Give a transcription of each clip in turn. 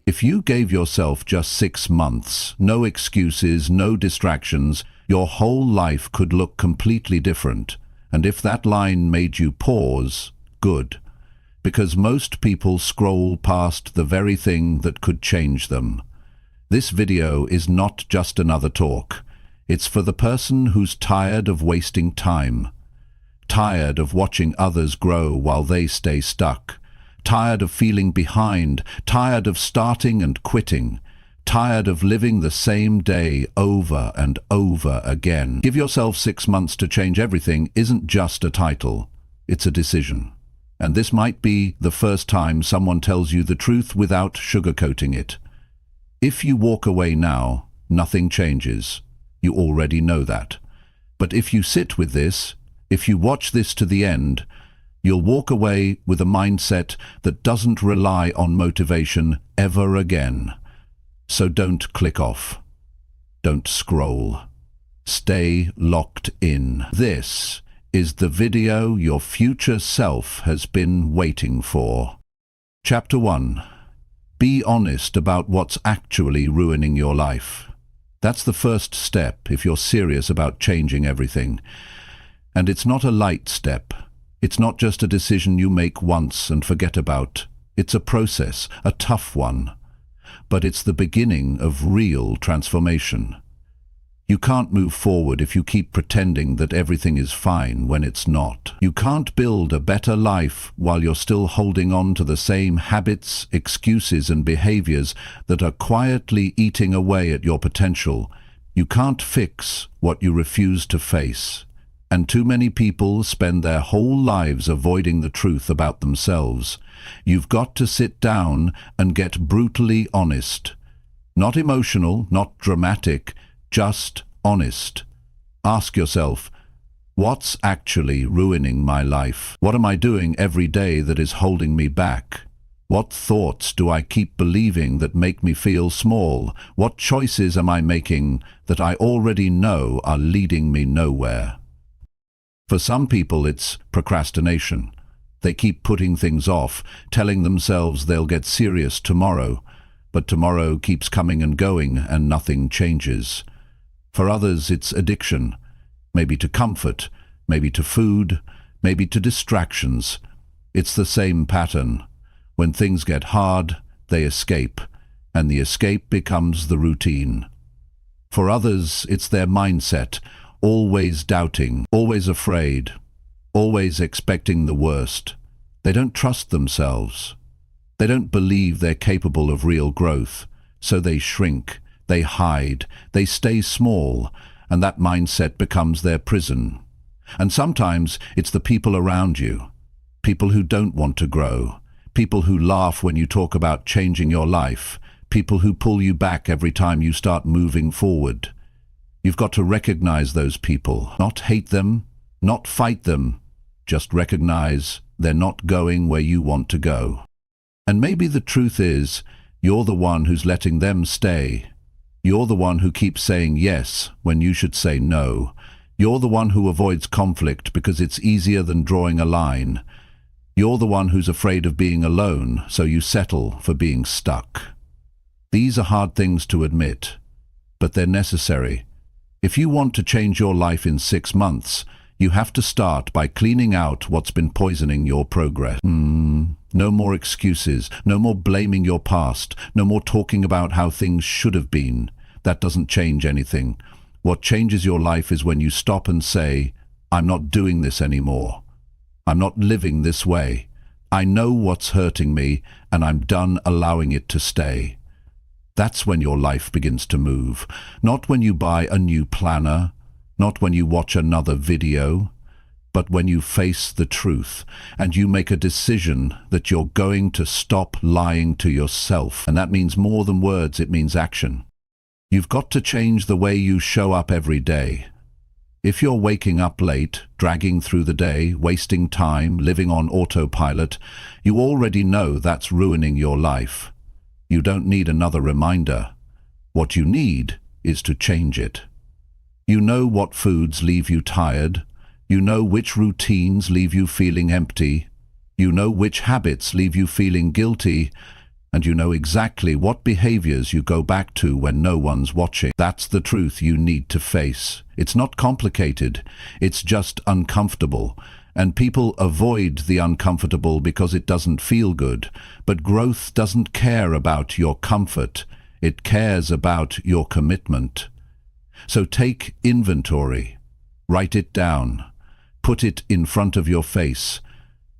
If you gave yourself just 6 months, no excuses, no distractions, your whole life could look completely different. And if that line made you pause, good. Because most people scroll past the very thing that could change them. This video is not just another talk. It's for the person who's tired of wasting time. Tired of watching others grow while they stay stuck. Tired of feeling behind, tired of starting and quitting, tired of living the same day over and over again. Give yourself 6 months to change everything isn't just a title, it's a decision. And this might be the first time someone tells you the truth without sugarcoating it. If you walk away now, nothing changes. You already know that. But if you sit with this, if you watch this to the end, you'll walk away with a mindset that doesn't rely on motivation ever again. So don't click off. Don't scroll. Stay locked in. This is the video your future self has been waiting for. Chapter 1. Be honest about what's actually ruining your life. That's the first step if you're serious about changing everything. And it's not a light step. It's not just a decision you make once and forget about. It's a process, a tough one. But it's the beginning of real transformation. You can't move forward if you keep pretending that everything is fine when it's not. You can't build a better life while you're still holding on to the same habits, excuses and behaviors that are quietly eating away at your potential. You can't fix what you refuse to face. And too many people spend their whole lives avoiding the truth about themselves. You've got to sit down and get brutally honest. Not emotional, not dramatic, just honest. Ask yourself, what's actually ruining my life? What am I doing every day that is holding me back? What thoughts do I keep believing that make me feel small? What choices am I making that I already know are leading me nowhere? For some people, it's procrastination. They keep putting things off, telling themselves they'll get serious tomorrow, but tomorrow keeps coming and going and nothing changes. For others, it's addiction, maybe to comfort, maybe to food, maybe to distractions. It's the same pattern. When things get hard, they escape, and the escape becomes the routine. For others, it's their mindset, always doubting, always afraid, always expecting the worst. They don't trust themselves. They don't believe they're capable of real growth, so they shrink, they hide, they stay small, and that mindset becomes their prison. And sometimes it's the people around you, people who don't want to grow, people who laugh when you talk about changing your life, people who pull you back every time you start moving forward. You've got to recognize those people, not hate them, not fight them, just recognize they're not going where you want to go. And maybe the truth is, you're the one who's letting them stay. You're the one who keeps saying yes when you should say no. You're the one who avoids conflict because it's easier than drawing a line. You're the one who's afraid of being alone, so you settle for being stuck. These are hard things to admit, but they're necessary. If you want to change your life in 6 months, you have to start by cleaning out what's been poisoning your progress. No more excuses, no more blaming your past, no more talking about how things should have been. That doesn't change anything. What changes your life is when you stop and say, I'm not doing this anymore. I'm not living this way. I know what's hurting me, and I'm done allowing it to stay. That's when your life begins to move. Not when you buy a new planner, not when you watch another video, but when you face the truth and you make a decision that you're going to stop lying to yourself. And that means more than words, it means action. You've got to change the way you show up every day. If you're waking up late, dragging through the day, wasting time, living on autopilot, you already know that's ruining your life. You don't need another reminder. What you need is to change it. You know what foods leave you tired. You know which routines leave you feeling empty. You know which habits leave you feeling guilty. and you know exactly what behaviors you go back to when no one's watching. That's the truth you need to face. It's not complicated, it's just uncomfortable. And people avoid the uncomfortable because it doesn't feel good. But growth doesn't care about your comfort, it cares about your commitment. So take inventory, write it down, put it in front of your face.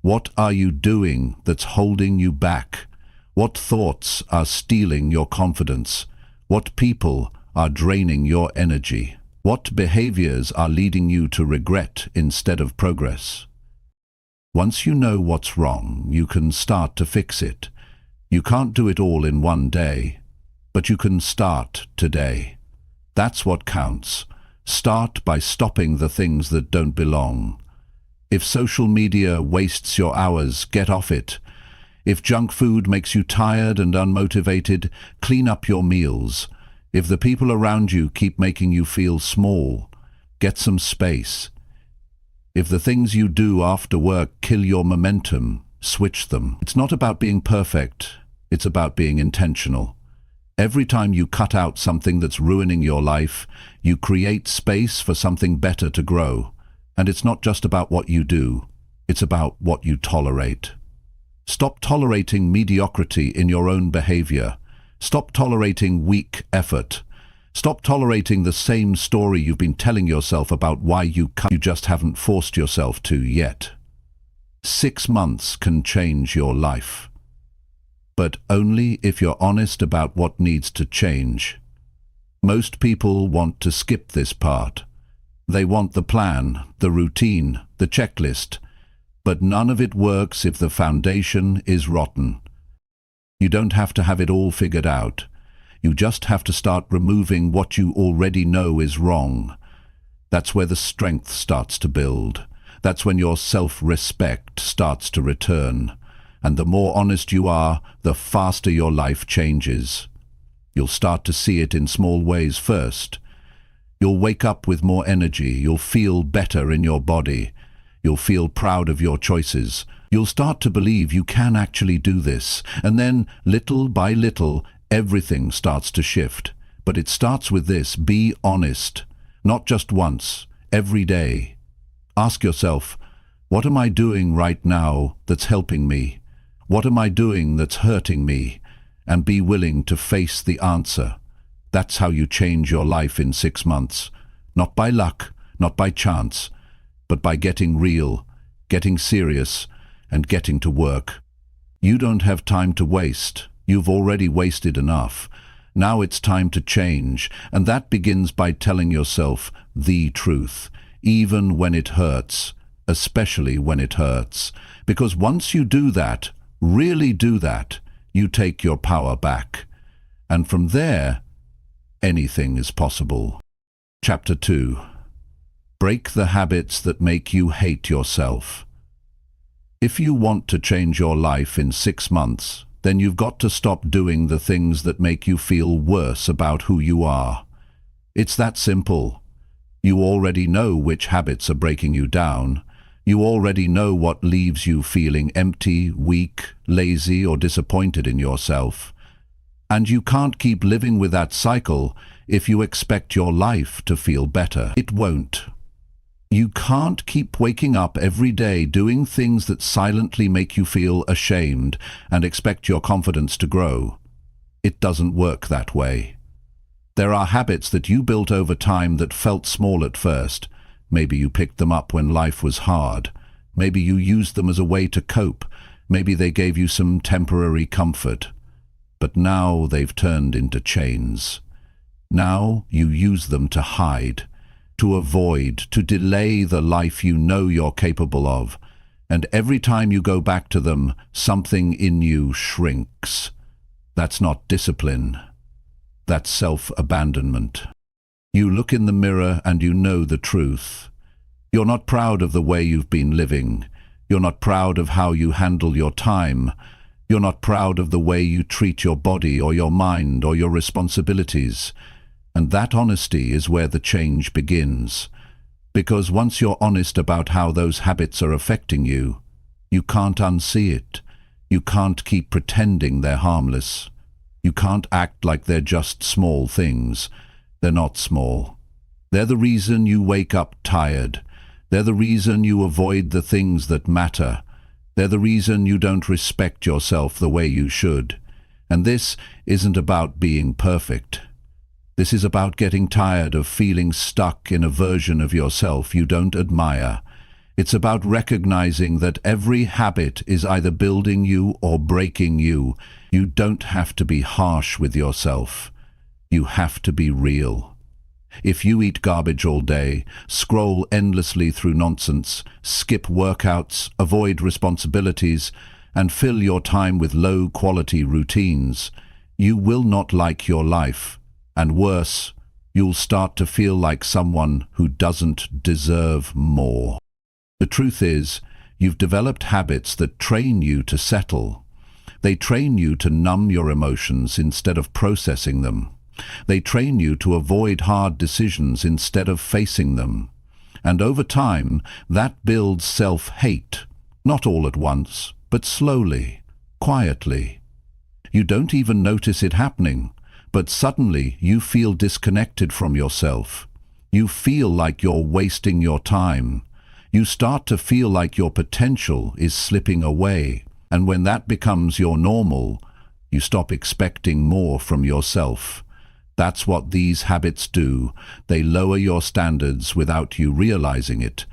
What are you doing that's holding you back? What thoughts are stealing your confidence? What people are draining your energy? What behaviors are leading you to regret instead of progress? Once you know what's wrong, you can start to fix it. You can't do it all in one day, but you can start today. That's what counts. Start by stopping the things that don't belong. If social media wastes your hours, get off it. If junk food makes you tired and unmotivated, clean up your meals. If the people around you keep making you feel small, get some space. If the things you do after work kill your momentum, switch them. It's not about being perfect, it's about being intentional. Every time you cut out something that's ruining your life, you create space for something better to grow. And it's not just about what you do, it's about what you tolerate. Stop tolerating mediocrity in your own behavior. Stop tolerating weak effort. Stop tolerating the same story you've been telling yourself about why you just haven't forced yourself to yet. 6 months can change your life. But only if you're honest about what needs to change. Most people want to skip this part. They want the plan, the routine, the checklist. But none of it works if the foundation is rotten. You don't have to have it all figured out. You just have to start removing what you already know is wrong. That's where the strength starts to build. That's when your self-respect starts to return. And the more honest you are, the faster your life changes. You'll start to see it in small ways first. You'll wake up with more energy. You'll feel better in your body. You'll feel proud of your choices. You'll start to believe you can actually do this. And then, little by little, everything starts to shift. But it starts with this: be honest. Not just once, every day. Ask yourself, what am I doing right now that's helping me? What am I doing that's hurting me? And be willing to face the answer. That's how you change your life in 6 months. Not by luck, not by chance, but by getting real, getting serious, and getting to work. You don't have time to waste. You've already wasted enough. Now it's time to change, and that begins by telling yourself the truth, even when it hurts, especially when it hurts. Because once you do that, really do that, you take your power back. And from there, anything is possible. Chapter 2. Break the habits that make you hate yourself. If you want to change your life in 6 months, then you've got to stop doing the things that make you feel worse about who you are. It's that simple. You already know which habits are breaking you down. You already know what leaves you feeling empty, weak, lazy, or disappointed in yourself. And you can't keep living with that cycle if you expect your life to feel better. It won't. You can't keep waking up every day doing things that silently make you feel ashamed and expect your confidence to grow. It doesn't work that way. There are habits that you built over time that felt small at first. Maybe you picked them up when life was hard. Maybe you used them as a way to cope. Maybe they gave you some temporary comfort. But now they've turned into chains. Now you use them to hide, to avoid, to delay the life you know you're capable of. And every time you go back to them, something in you shrinks. That's not discipline. That's self-abandonment. You look in the mirror and you know the truth. You're not proud of the way you've been living. You're not proud of how you handle your time. You're not proud of the way you treat your body or your mind or your responsibilities. And that honesty is where the change begins. Because once you're honest about how those habits are affecting you, you can't unsee it. You can't keep pretending they're harmless. You can't act like they're just small things. They're not small. They're the reason you wake up tired. They're the reason you avoid the things that matter. They're the reason you don't respect yourself the way you should. And this isn't about being perfect. This is about getting tired of feeling stuck in a version of yourself you don't admire. It's about recognizing that every habit is either building you or breaking you. You don't have to be harsh with yourself. You have to be real. If you eat garbage all day, scroll endlessly through nonsense, skip workouts, avoid responsibilities, and fill your time with low-quality routines, you will not like your life. And worse, you'll start to feel like someone who doesn't deserve more. The truth is, you've developed habits that train you to settle. They train you to numb your emotions instead of processing them. They train you to avoid hard decisions instead of facing them. And over time, that builds self-hate, not all at once, but slowly, quietly. You don't even notice it happening, but suddenly you feel disconnected from yourself. You feel like you're wasting your time. You start to feel like your potential is slipping away. And when that becomes your normal, you stop expecting more from yourself. That's what these habits do. They lower your standards without you realizing it.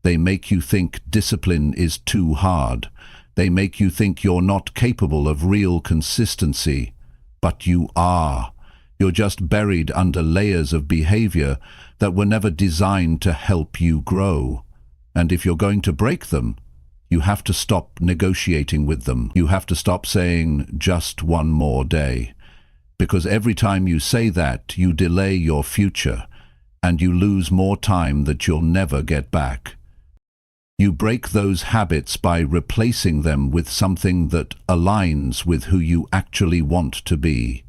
They make you think discipline is too hard. They make you think you're not capable of real consistency. But you are. You're just buried under layers of behavior that were never designed to help you grow. And if you're going to break them, you have to stop negotiating with them. You have to stop saying, just one more day. Because every time you say that, you delay your future, and you lose more time that you'll never get back. You break those habits by replacing them with something that aligns with who you actually want to be.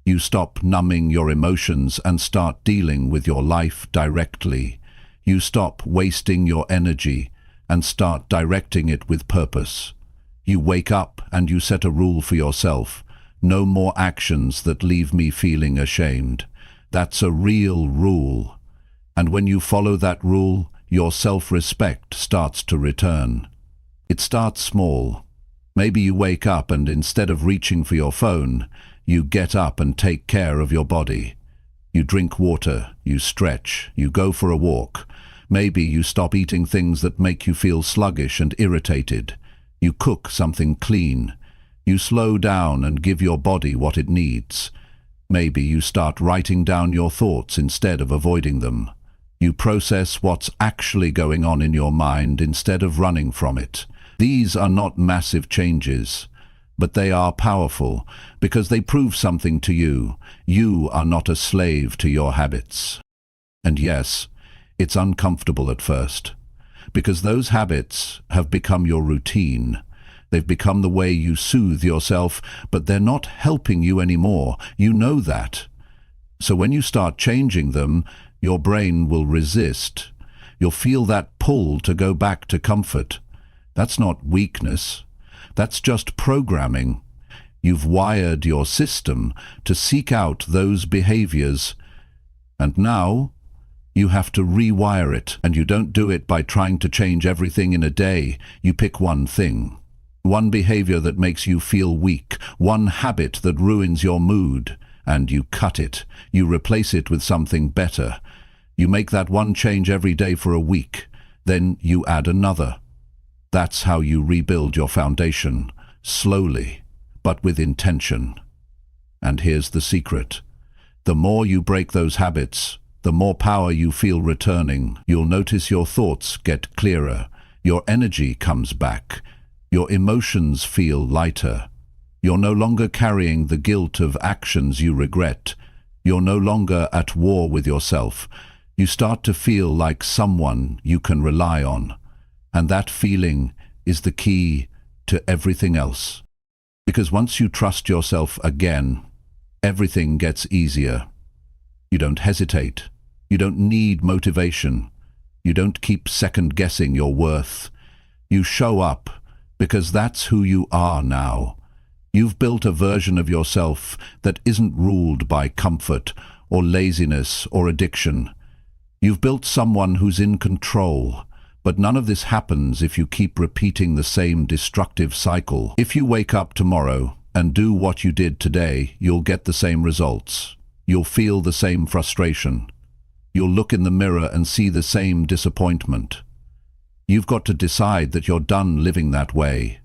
You stop numbing your emotions and start dealing with your life directly. You stop wasting your energy and start directing it with purpose. You wake up and you set a rule for yourself. No more actions that leave me feeling ashamed. That's a real rule. And when you follow that rule, your self-respect starts to return. It starts small. Maybe you wake up and instead of reaching for your phone, you get up and take care of your body. You drink water, you stretch, you go for a walk. Maybe you stop eating things that make you feel sluggish and irritated. You cook something clean. You slow down and give your body what it needs. Maybe you start writing down your thoughts instead of avoiding them. You process what's actually going on in your mind instead of running from it. These are not massive changes, but they are powerful because they prove something to you. You are not a slave to your habits. And yes, it's uncomfortable at first, because those habits have become your routine. They've become the way you soothe yourself, but they're not helping you anymore. You know that. So when you start changing them, your brain will resist. You'll feel that pull to go back to comfort. That's not weakness. That's just programming. You've wired your system to seek out those behaviors. And now you have to rewire it. And you don't do it by trying to change everything in a day. You pick one thing. One behavior that makes you feel weak, one habit that ruins your mood, and you cut it. You replace it with something better. You make that one change every day for a week, then you add another. That's how you rebuild your foundation, slowly, but with intention. And here's the secret. The more you break those habits, the more power you feel returning. You'll notice your thoughts get clearer, your energy comes back, your emotions feel lighter. You're no longer carrying the guilt of actions you regret. You're no longer at war with yourself. You start to feel like someone you can rely on. And that feeling is the key to everything else. Because once you trust yourself again, everything gets easier. You don't hesitate. You don't need motivation. You don't keep second-guessing your worth. You show up because that's who you are now. You've built a version of yourself that isn't ruled by comfort or laziness or addiction. You've built someone who's in control, but none of this happens if you keep repeating the same destructive cycle. If you wake up tomorrow and do what you did today, you'll get the same results. You'll feel the same frustration. You'll look in the mirror and see the same disappointment. You've got to decide that you're done living that way.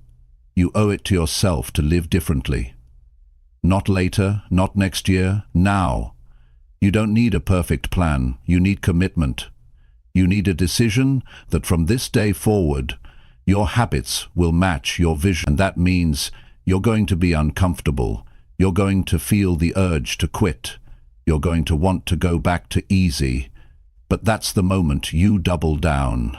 You owe it to yourself to live differently. Not later, not next year, now. You don't need a perfect plan, you need commitment. You need a decision that from this day forward, your habits will match your vision. And that means you're going to be uncomfortable. You're going to feel the urge to quit. You're going to want to go back to easy. But that's the moment you double down.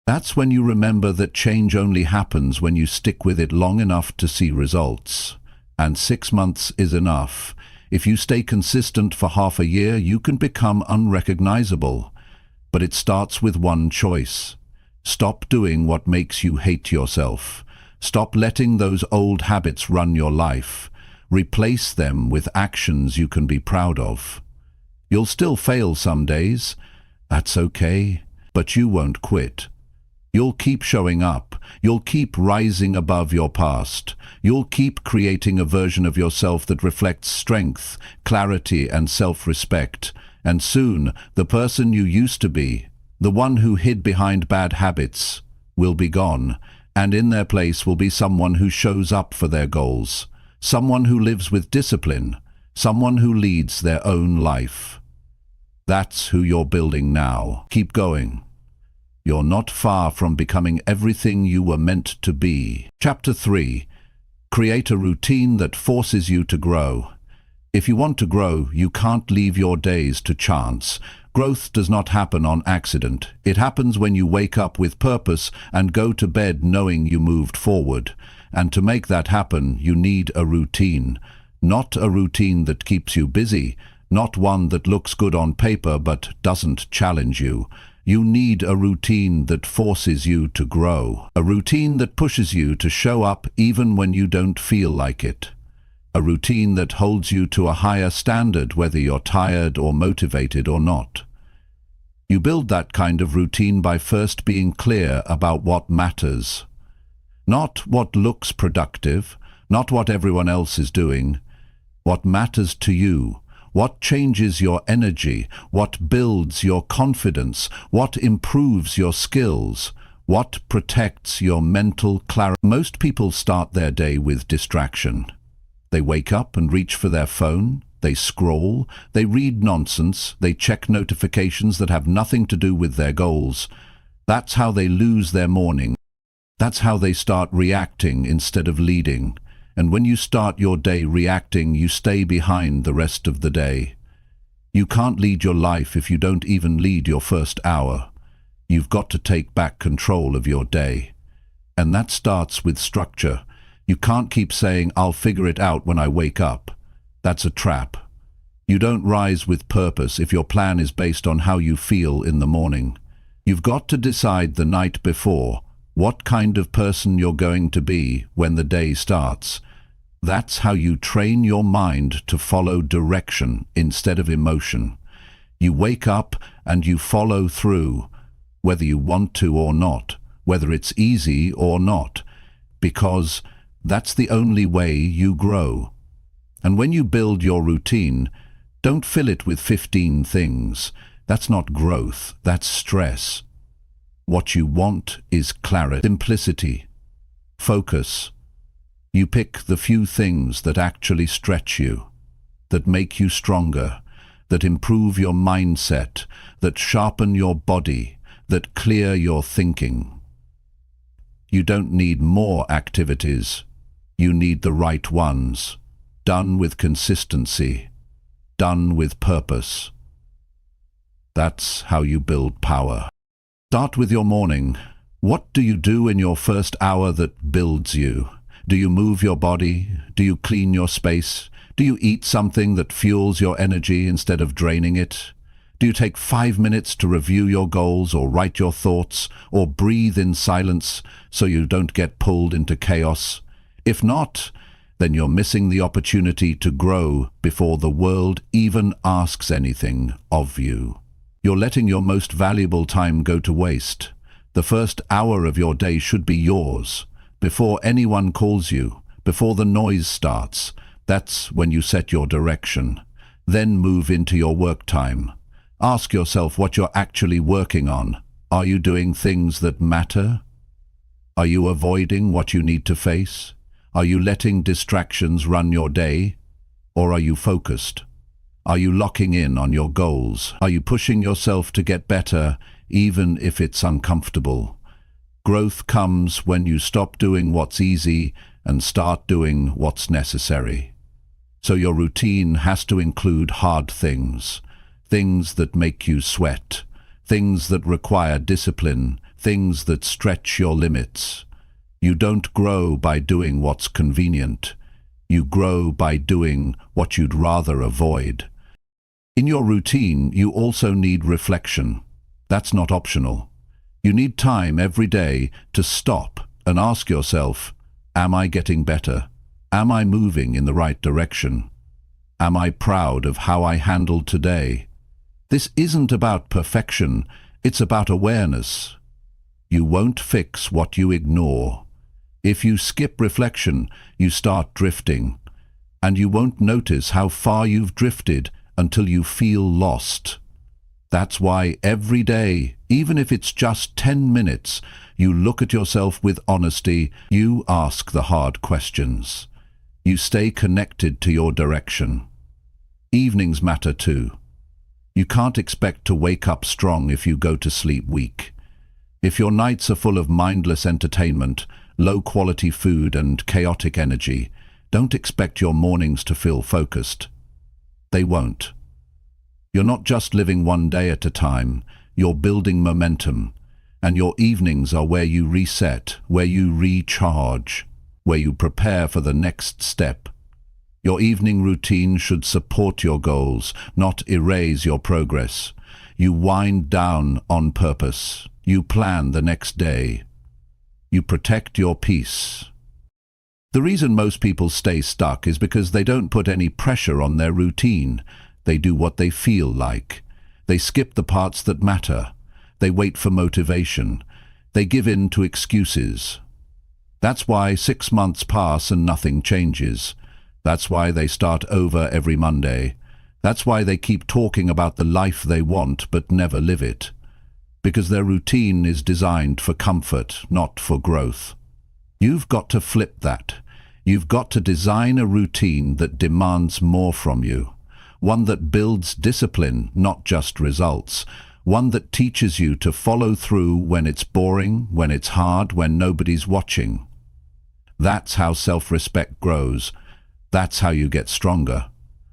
That's when you remember that change only happens when you stick with it long enough to see results. And 6 months is enough. If you stay consistent for half a year, you can become unrecognizable. But it starts with one choice. Stop doing what makes you hate yourself. Stop letting those old habits run your life. Replace them with actions you can be proud of. You'll still fail some days. That's okay. But you won't quit. You'll keep showing up. You'll keep rising above your past. You'll keep creating a version of yourself that reflects strength, clarity, and self-respect. And soon, the person you used to be, the one who hid behind bad habits, will be gone. And in their place will be someone who shows up for their goals. Someone who lives with discipline. Someone who leads their own life. That's who you're building now. Keep going. You're not far from becoming everything you were meant to be. Chapter 3. Create a routine that forces you to grow. If you want to grow, you can't leave your days to chance. Growth does not happen on accident. It happens when you wake up with purpose and go to bed knowing you moved forward. And to make that happen, you need a routine. Not a routine that keeps you busy. Not one that looks good on paper but doesn't challenge you. You need a routine that forces you to grow. A routine that pushes you to show up even when you don't feel like it. A routine that holds you to a higher standard whether you're tired or motivated or not. You build that kind of routine by first being clear about what matters. Not what looks productive, not what everyone else is doing. What matters to you. What changes your energy, what builds your confidence, what improves your skills, what protects your mental clarity. Most people start their day with distraction. They wake up and reach for their phone, they scroll, they read nonsense, they check notifications that have nothing to do with their goals. That's how they lose their morning. That's how they start reacting instead of leading. And when you start your day reacting, you stay behind the rest of the day. You can't lead your life if you don't even lead your first hour. You've got to take back control of your day. And that starts with structure. You can't keep saying, "I'll figure it out when I wake up." That's a trap. You don't rise with purpose if your plan is based on how you feel in the morning. You've got to decide the night before what kind of person you're going to be when the day starts. That's how you train your mind to follow direction instead of emotion. You wake up and you follow through, whether you want to or not, whether it's easy or not, because that's the only way you grow. And when you build your routine, don't fill it with 15 things. That's not growth, that's stress. What you want is clarity, simplicity, focus. You pick the few things that actually stretch you, that make you stronger, that improve your mindset, that sharpen your body, that clear your thinking. You don't need more activities. You need the right ones, done with consistency, done with purpose. That's how you build power. Start with your morning. What do you do in your first hour that builds you? Do you move your body? Do you clean your space? Do you eat something that fuels your energy instead of draining it? Do you take 5 minutes to review your goals or write your thoughts or breathe in silence so you don't get pulled into chaos? If not, then you're missing the opportunity to grow before the world even asks anything of you. You're letting your most valuable time go to waste. The first hour of your day should be yours. Before anyone calls you, before the noise starts, that's when you set your direction. Then move into your work time. Ask yourself what you're actually working on. Are you doing things that matter? Are you avoiding what you need to face? Are you letting distractions run your day? Or are you focused? Are you locking in on your goals? Are you pushing yourself to get better, even if it's uncomfortable? Growth comes when you stop doing what's easy and start doing what's necessary. So your routine has to include hard things, things that make you sweat, things that require discipline, things that stretch your limits. You don't grow by doing what's convenient. You grow by doing what you'd rather avoid. In your routine, you also need reflection. That's not optional. You need time every day to stop and ask yourself, am I getting better? Am I moving in the right direction? Am I proud of how I handled today? This isn't about perfection, it's about awareness. You won't fix what you ignore. If you skip reflection, you start drifting, and you won't notice how far you've drifted until you feel lost. That's why every day, even if it's just 10 minutes, you look at yourself with honesty, you ask the hard questions. You stay connected to your direction. Evenings matter too. You can't expect to wake up strong if you go to sleep weak. If your nights are full of mindless entertainment, low-quality food and chaotic energy, don't expect your mornings to feel focused. They won't. You're not just living one day at a time, you're building momentum, and your evenings are where you reset, where you recharge, where you prepare for the next step. Your evening routine should support your goals, not erase your progress. You wind down on purpose. You plan the next day. You protect your peace. The reason most people stay stuck is because they don't put any pressure on their routine. They do what they feel like. They skip the parts that matter. They wait for motivation. They give in to excuses. That's why 6 months pass and nothing changes. That's why they start over every Monday. That's why they keep talking about the life they want but never live it. Because their routine is designed for comfort, not for growth. You've got to flip that. You've got to design a routine that demands more from you. One that builds discipline, not just results. One that teaches you to follow through when it's boring, when it's hard, when nobody's watching. That's how self-respect grows. That's how you get stronger.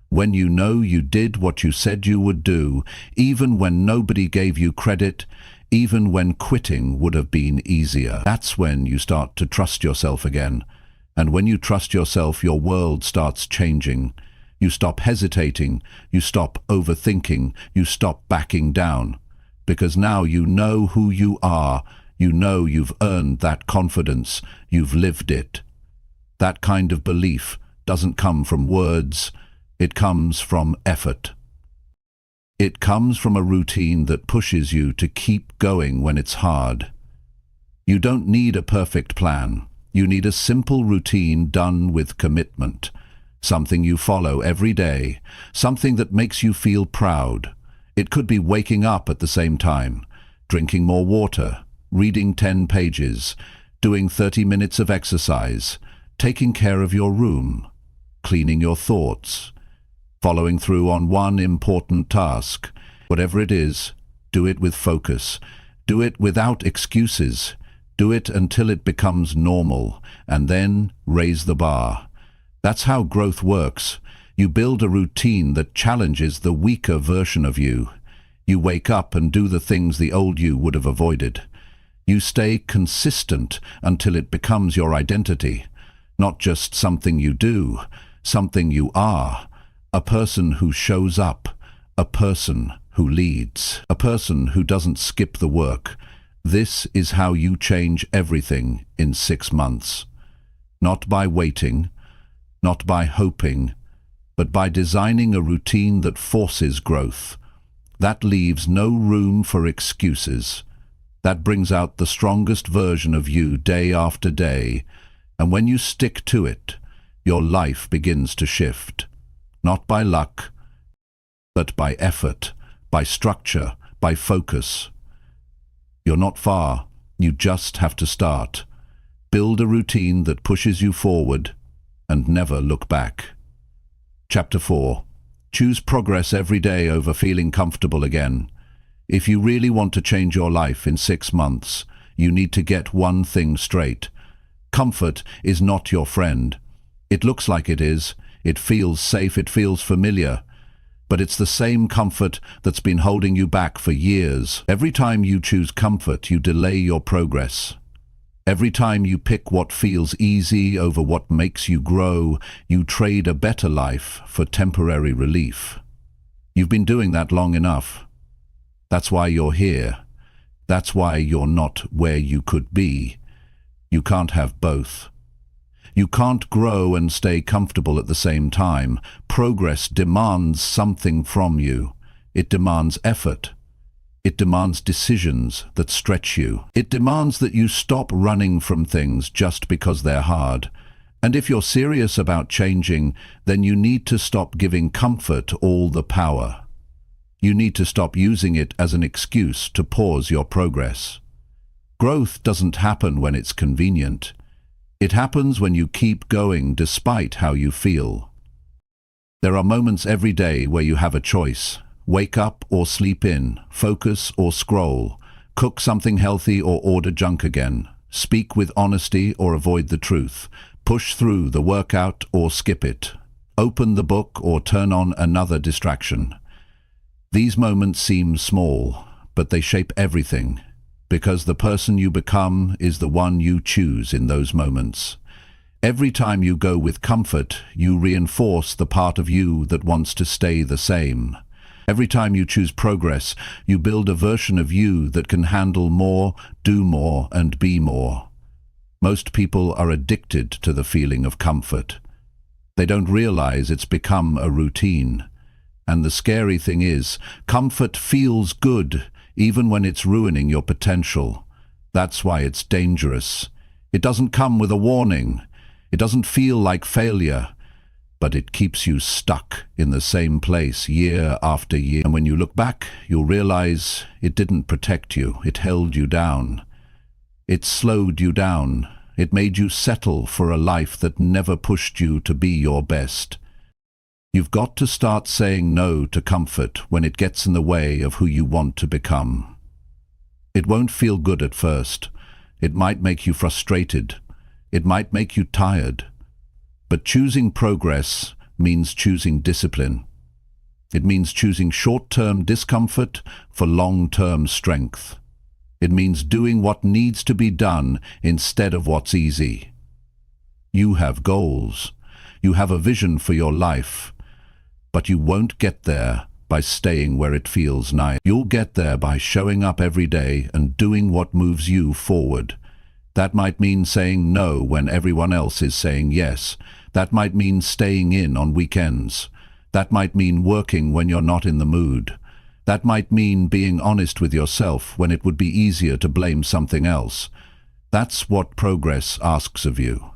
When you know you did what you said you would do, even when nobody gave you credit, even when quitting would have been easier. That's when you start to trust yourself again. And when you trust yourself, your world starts changing. You stop hesitating, you stop overthinking, you stop backing down. Because now you know who you are, you know you've earned that confidence, you've lived it. That kind of belief doesn't come from words, it comes from effort. It comes from a routine that pushes you to keep going when it's hard. You don't need a perfect plan. You need a simple routine done with commitment. Something you follow every day. Something that makes you feel proud. It could be waking up at the same time, drinking more water, reading 10 pages, doing 30 minutes of exercise, taking care of your room, cleaning your thoughts, following through on one important task. Whatever it is, do it with focus. Do it without excuses. Do it until it becomes normal, and then raise the bar. That's how growth works. You build a routine that challenges the weaker version of you. You wake up and do the things the old you would have avoided. You stay consistent until it becomes your identity. Not just something you do, something you are. A person who shows up, a person who leads, a person who doesn't skip the work. This is how you change everything in 6 months. Not by waiting, not by hoping, but by designing a routine that forces growth. That leaves no room for excuses. That brings out the strongest version of you day after day, and when you stick to it, your life begins to shift. Not by luck, but by effort, by structure, by focus. You're not far, you just have to start. Build a routine that pushes you forward and never look back. Chapter 4. Choose progress every day over feeling comfortable again. If you really want to change your life in 6 months, you need to get one thing straight. Comfort is not your friend. It looks like it is. It feels safe, it feels familiar. But it's the same comfort that's been holding you back for years. Every time you choose comfort, you delay your progress. Every time you pick what feels easy over what makes you grow, you trade a better life for temporary relief. You've been doing that long enough. That's why you're here. That's why you're not where you could be. You can't have both. You can't grow and stay comfortable at the same time. Progress demands something from you. It demands effort. It demands decisions that stretch you. It demands that you stop running from things just because they're hard. And if you're serious about changing, then you need to stop giving comfort all the power. You need to stop using it as an excuse to pause your progress. Growth doesn't happen when it's convenient. It happens when you keep going despite how you feel. There are moments every day where you have a choice. Wake up or sleep in, focus or scroll, cook something healthy or order junk again, speak with honesty or avoid the truth, push through the workout or skip it, open the book or turn on another distraction. These moments seem small, but they shape everything, because the person you become is the one you choose in those moments. Every time you go with comfort, you reinforce the part of you that wants to stay the same. Every time you choose progress, you build a version of you that can handle more, do more, and be more. Most people are addicted to the feeling of comfort. They don't realize it's become a routine. And the scary thing is, comfort feels good, even when it's ruining your potential. That's why it's dangerous. It doesn't come with a warning. It doesn't feel like failure. But it keeps you stuck in the same place year after year. And when you look back, you'll realize it didn't protect you. It held you down. It slowed you down. It made you settle for a life that never pushed you to be your best. You've got to start saying no to comfort when it gets in the way of who you want to become. It won't feel good at first. It might make you frustrated. It might make you tired. But choosing progress means choosing discipline. It means choosing short-term discomfort for long-term strength. It means doing what needs to be done instead of what's easy. You have goals. You have a vision for your life. But you won't get there by staying where it feels nice. You'll get there by showing up every day and doing what moves you forward. That might mean saying no when everyone else is saying yes. That might mean staying in on weekends. That might mean working when you're not in the mood. That might mean being honest with yourself when it would be easier to blame something else. That's what progress asks of you.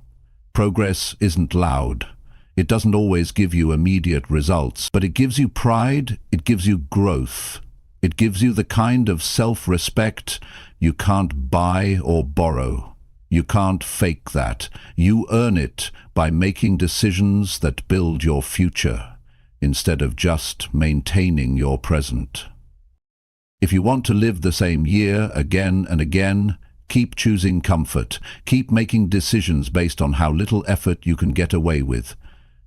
Progress isn't loud. It doesn't always give you immediate results, but it gives you pride, it gives you growth. It gives you the kind of self-respect you can't buy or borrow. You can't fake that. You earn it by making decisions that build your future, instead of just maintaining your present. If you want to live the same year again and again, keep choosing comfort. Keep making decisions based on how little effort you can get away with.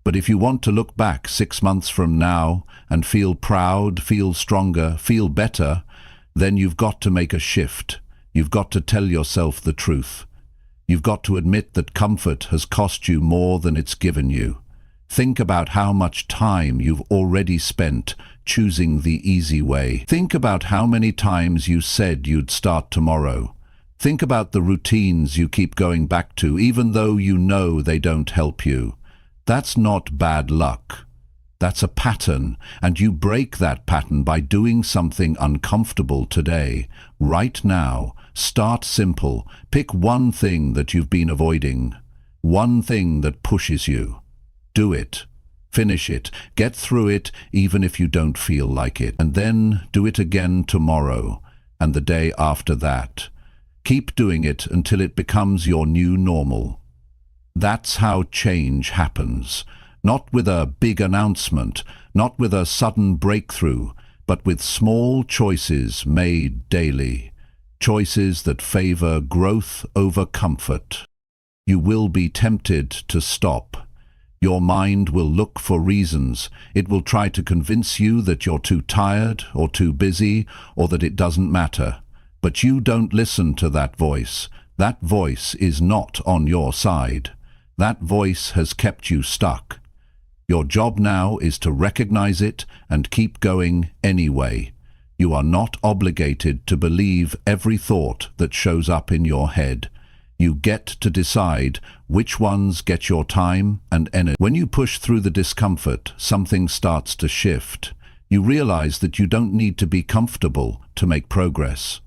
But if you want to look back 6 months from now and feel proud, feel stronger, feel better, then you've got to make a shift. You've got to tell yourself the truth. You've got to admit that comfort has cost you more than it's given you. Think about how much time you've already spent choosing the easy way. Think about how many times you said you'd start tomorrow. Think about the routines you keep going back to, even though you know they don't help you. That's not bad luck. That's a pattern, and you break that pattern by doing something uncomfortable today. Right now, start simple. Pick one thing that you've been avoiding. One thing that pushes you. Do it. Finish it. Get through it, even if you don't feel like it. And then do it again tomorrow, and the day after that. Keep doing it until it becomes your new normal. That's how change happens. Not with a big announcement, not with a sudden breakthrough, but with small choices made daily. Choices that favor growth over comfort. You will be tempted to stop. Your mind will look for reasons. It will try to convince you that you're too tired or too busy or that it doesn't matter. But you don't listen to that voice. That voice is not on your side. That voice has kept you stuck. Your job now is to recognize it and keep going anyway. You are not obligated to believe every thought that shows up in your head. You get to decide which ones get your time and energy. When you push through the discomfort, something starts to shift. You realize that you don't need to be comfortable to make progress.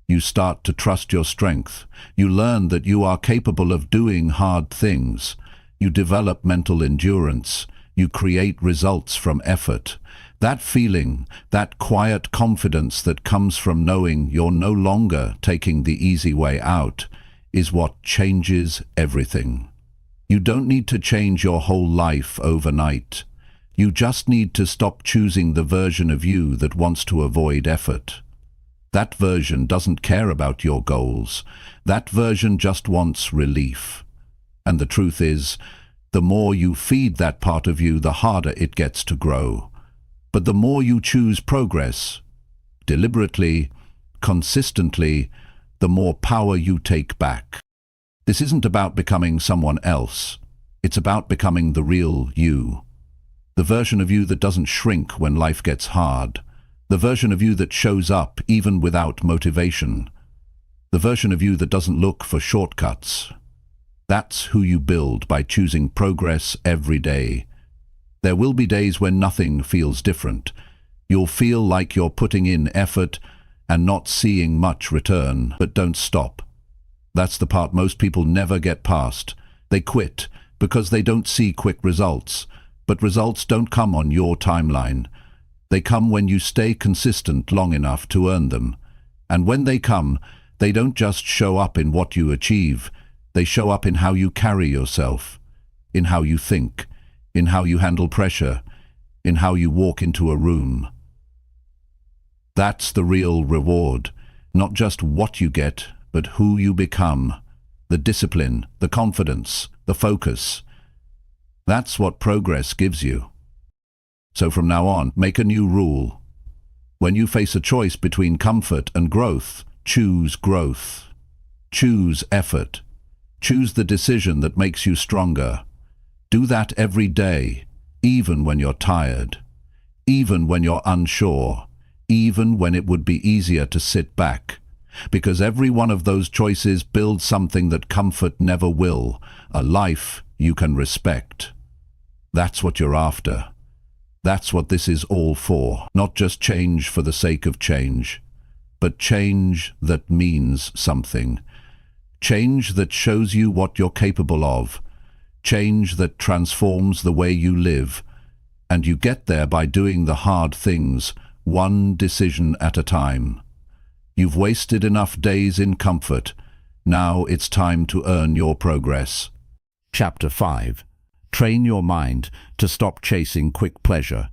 You start to trust your strength. You learn that you are capable of doing hard things. You develop mental endurance. You create results from effort. That feeling, that quiet confidence that comes from knowing you're no longer taking the easy way out, is what changes everything. You don't need to change your whole life overnight. You just need to stop choosing the version of you that wants to avoid effort. That version doesn't care about your goals. That version just wants relief. And the truth is, the more you feed that part of you, the harder it gets to grow. But the more you choose progress, deliberately, consistently, the more power you take back. This isn't about becoming someone else. It's about becoming the real you. The version of you that doesn't shrink when life gets hard. The version of you that shows up even without motivation. The version of you that doesn't look for shortcuts. That's who you build by choosing progress every day. There will be days when nothing feels different. You'll feel like you're putting in effort and not seeing much return, but don't stop. That's the part most people never get past. They quit because they don't see quick results. But results don't come on your timeline. They come when you stay consistent long enough to earn them. And when they come, they don't just show up in what you achieve. They show up in how you carry yourself, in how you think, in how you handle pressure, in how you walk into a room. That's the real reward, not just what you get, but who you become. The discipline, the confidence, the focus. That's what progress gives you. So from now on, make a new rule. When you face a choice between comfort and growth, choose growth. Choose effort. Choose the decision that makes you stronger. Do that every day, even when you're tired, even when you're unsure, even when it would be easier to sit back. Because every one of those choices builds something that comfort never will, a life you can respect. That's what you're after. That's what this is all for. Not just change for the sake of change, but change that means something. Change that shows you what you're capable of. Change that transforms the way you live. And you get there by doing the hard things, one decision at a time. You've wasted enough days in comfort. Now it's time to earn your progress. Chapter 5. Train your mind to stop chasing quick pleasure.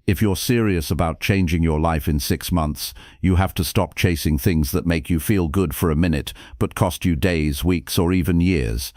If you're serious about changing your life in 6 months, you have to stop chasing things that make you feel good for a minute, but cost you days, weeks, or even years.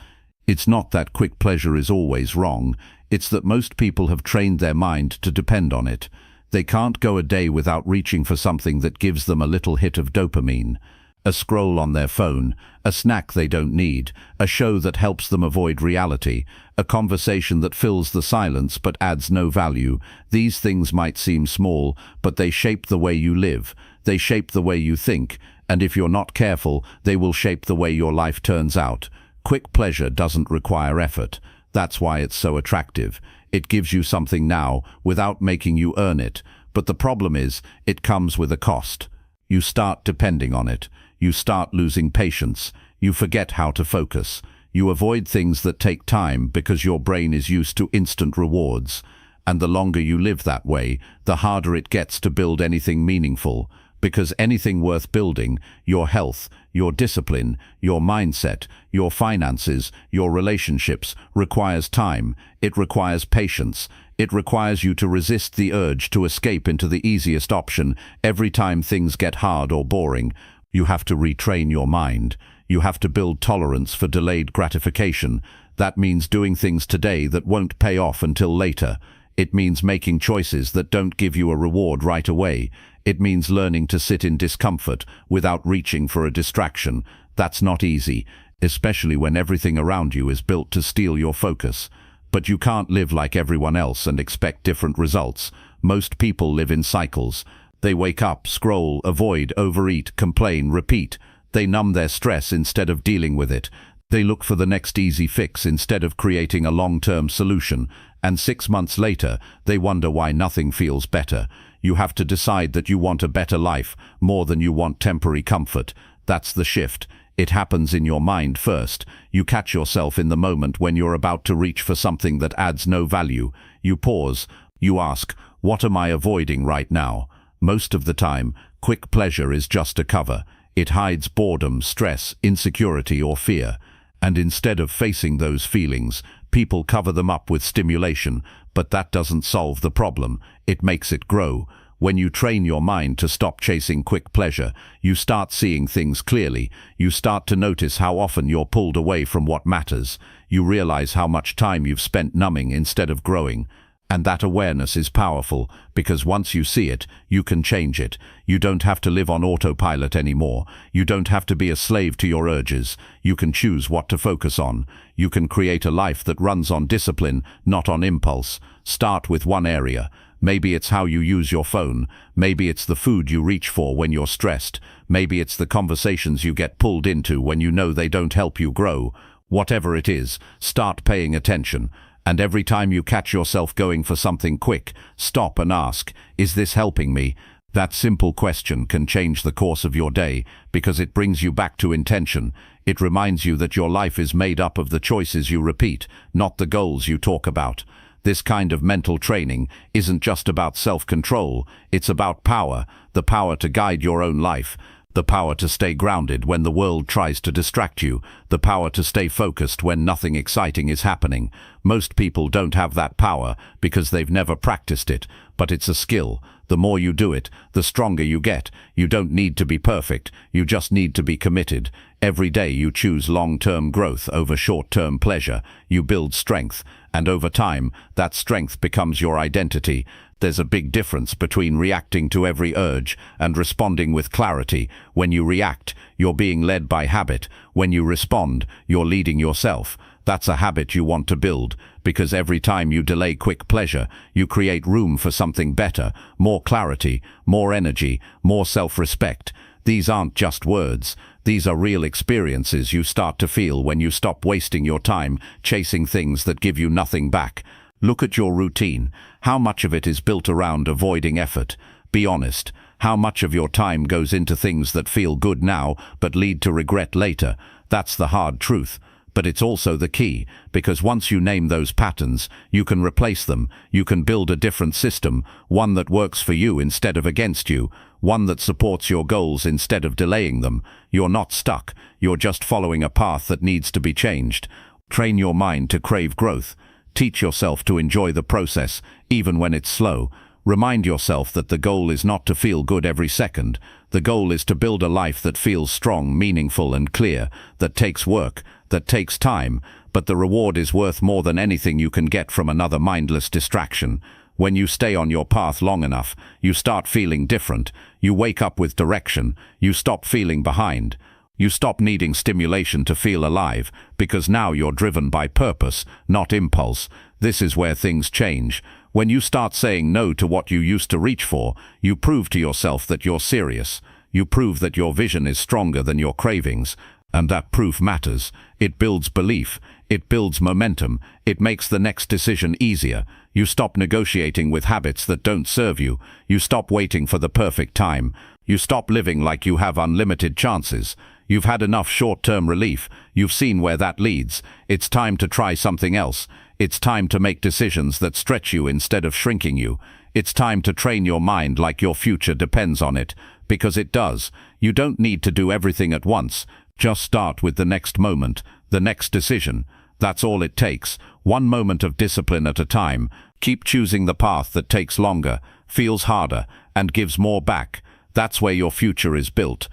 It's not that quick pleasure is always wrong. It's that most people have trained their mind to depend on it. They can't go a day without reaching for something that gives them a little hit of dopamine. a scroll on their phone, a snack they don't need, a show that helps them avoid reality, a conversation that fills the silence but adds no value. These things might seem small, but they shape the way you live. They shape the way you think, and if you're not careful, they will shape the way your life turns out. Quick pleasure doesn't require effort. That's why it's so attractive. It gives you something now without making you earn it. But the problem is, it comes with a cost. You start depending on it. You start losing patience. You forget how to focus. You avoid things that take time because your brain is used to instant rewards. And the longer you live that way, the harder it gets to build anything meaningful. Because anything worth building, your health, your discipline, your mindset, your finances, your relationships, requires time. It requires patience. It requires you to resist the urge to escape into the easiest option every time things get hard or boring. You have to retrain your mind. You have to build tolerance for delayed gratification. That means doing things today that won't pay off until later. It means making choices that don't give you a reward right away. It means learning to sit in discomfort without reaching for a distraction. That's not easy, especially when everything around you is built to steal your focus. But you can't live like everyone else and expect different results. Most people live in cycles. They wake up, scroll, avoid, overeat, complain, repeat. They numb their stress instead of dealing with it. They look for the next easy fix instead of creating a long-term solution. And 6 months later, they wonder why nothing feels better. You have to decide that you want a better life more than you want temporary comfort. That's the shift. It happens in your mind first. You catch yourself in the moment when you're about to reach for something that adds no value. You pause. You ask, what am I avoiding right now? Most of the time, quick pleasure is just a cover. It hides boredom, stress, insecurity, or fear. And instead of facing those feelings, people cover them up with stimulation, but that doesn't solve the problem. It makes it grow. When you train your mind to stop chasing quick pleasure, you start seeing things clearly. You start to notice how often you're pulled away from what matters. You realize how much time you've spent numbing instead of growing. And that awareness is powerful, because once you see it, you can change it. You don't have to live on autopilot anymore. You don't have to be a slave to your urges. You can choose what to focus on. You can create a life that runs on discipline, not on impulse. Start with one area. Maybe it's how you use your phone. Maybe it's the food you reach for when you're stressed. Maybe it's the conversations you get pulled into when you know they don't help you grow. Whatever it is, start paying attention. And every time you catch yourself going for something quick, stop and ask, is this helping me? That simple question can change the course of your day because it brings you back to intention. It reminds you that your life is made up of the choices you repeat, not the goals you talk about. This kind of mental training isn't just about self-control, it's about power, the power to guide your own life. The power to stay grounded when the world tries to distract you. The power to stay focused when nothing exciting is happening. Most people don't have that power because they've never practiced it, but it's a skill. The more you do it, the stronger you get. You don't need to be perfect. You just need to be committed. Every day you choose long-term growth over short-term pleasure. You build strength, and over time, that strength becomes your identity. There's a big difference between reacting to every urge and responding with clarity. When you react, you're being led by habit. When you respond, you're leading yourself. That's a habit you want to build, because every time you delay quick pleasure, you create room for something better, more clarity, more energy, more self-respect. These aren't just words. These are real experiences you start to feel when you stop wasting your time chasing things that give you nothing back. Look at your routine. How much of it is built around avoiding effort? Be honest. How much of your time goes into things that feel good now but lead to regret later? That's the hard truth. But it's also the key, because once you name those patterns, you can replace them. You can build a different system, one that works for you instead of against you, one that supports your goals instead of delaying them. You're not stuck. You're just following a path that needs to be changed. Train your mind to crave growth. Teach yourself to enjoy the process, even when it's slow. Remind yourself that the goal is not to feel good every second. The goal is to build a life that feels strong, meaningful, and clear, that takes work, that takes time, but the reward is worth more than anything you can get from another mindless distraction. When you stay on your path long enough, you start feeling different. You wake up with direction. You stop feeling behind. You stop needing stimulation to feel alive, because now you're driven by purpose, not impulse. This is where things change. When you start saying no to what you used to reach for, you prove to yourself that you're serious. You prove that your vision is stronger than your cravings. And that proof matters. It builds belief. It builds momentum. It makes the next decision easier. You stop negotiating with habits that don't serve you. You stop waiting for the perfect time. You stop living like you have unlimited chances. You've had enough short-term relief. You've seen where that leads. It's time to try something else. It's time to make decisions that stretch you instead of shrinking you. It's time to train your mind like your future depends on it, because it does. You don't need to do everything at once. Just start with the next moment, the next decision. That's all it takes. One moment of discipline at a time. Keep choosing the path that takes longer, feels harder, and gives more back. That's where your future is built.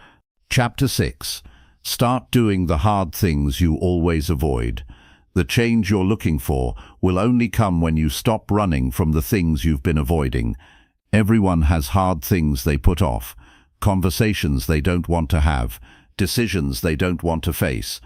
Chapter 6. Start doing the hard things you always avoid. The change you're looking for will only come when you stop running from the things you've been avoiding. Everyone has hard things they put off, conversations they don't want to have, decisions they don't want to face,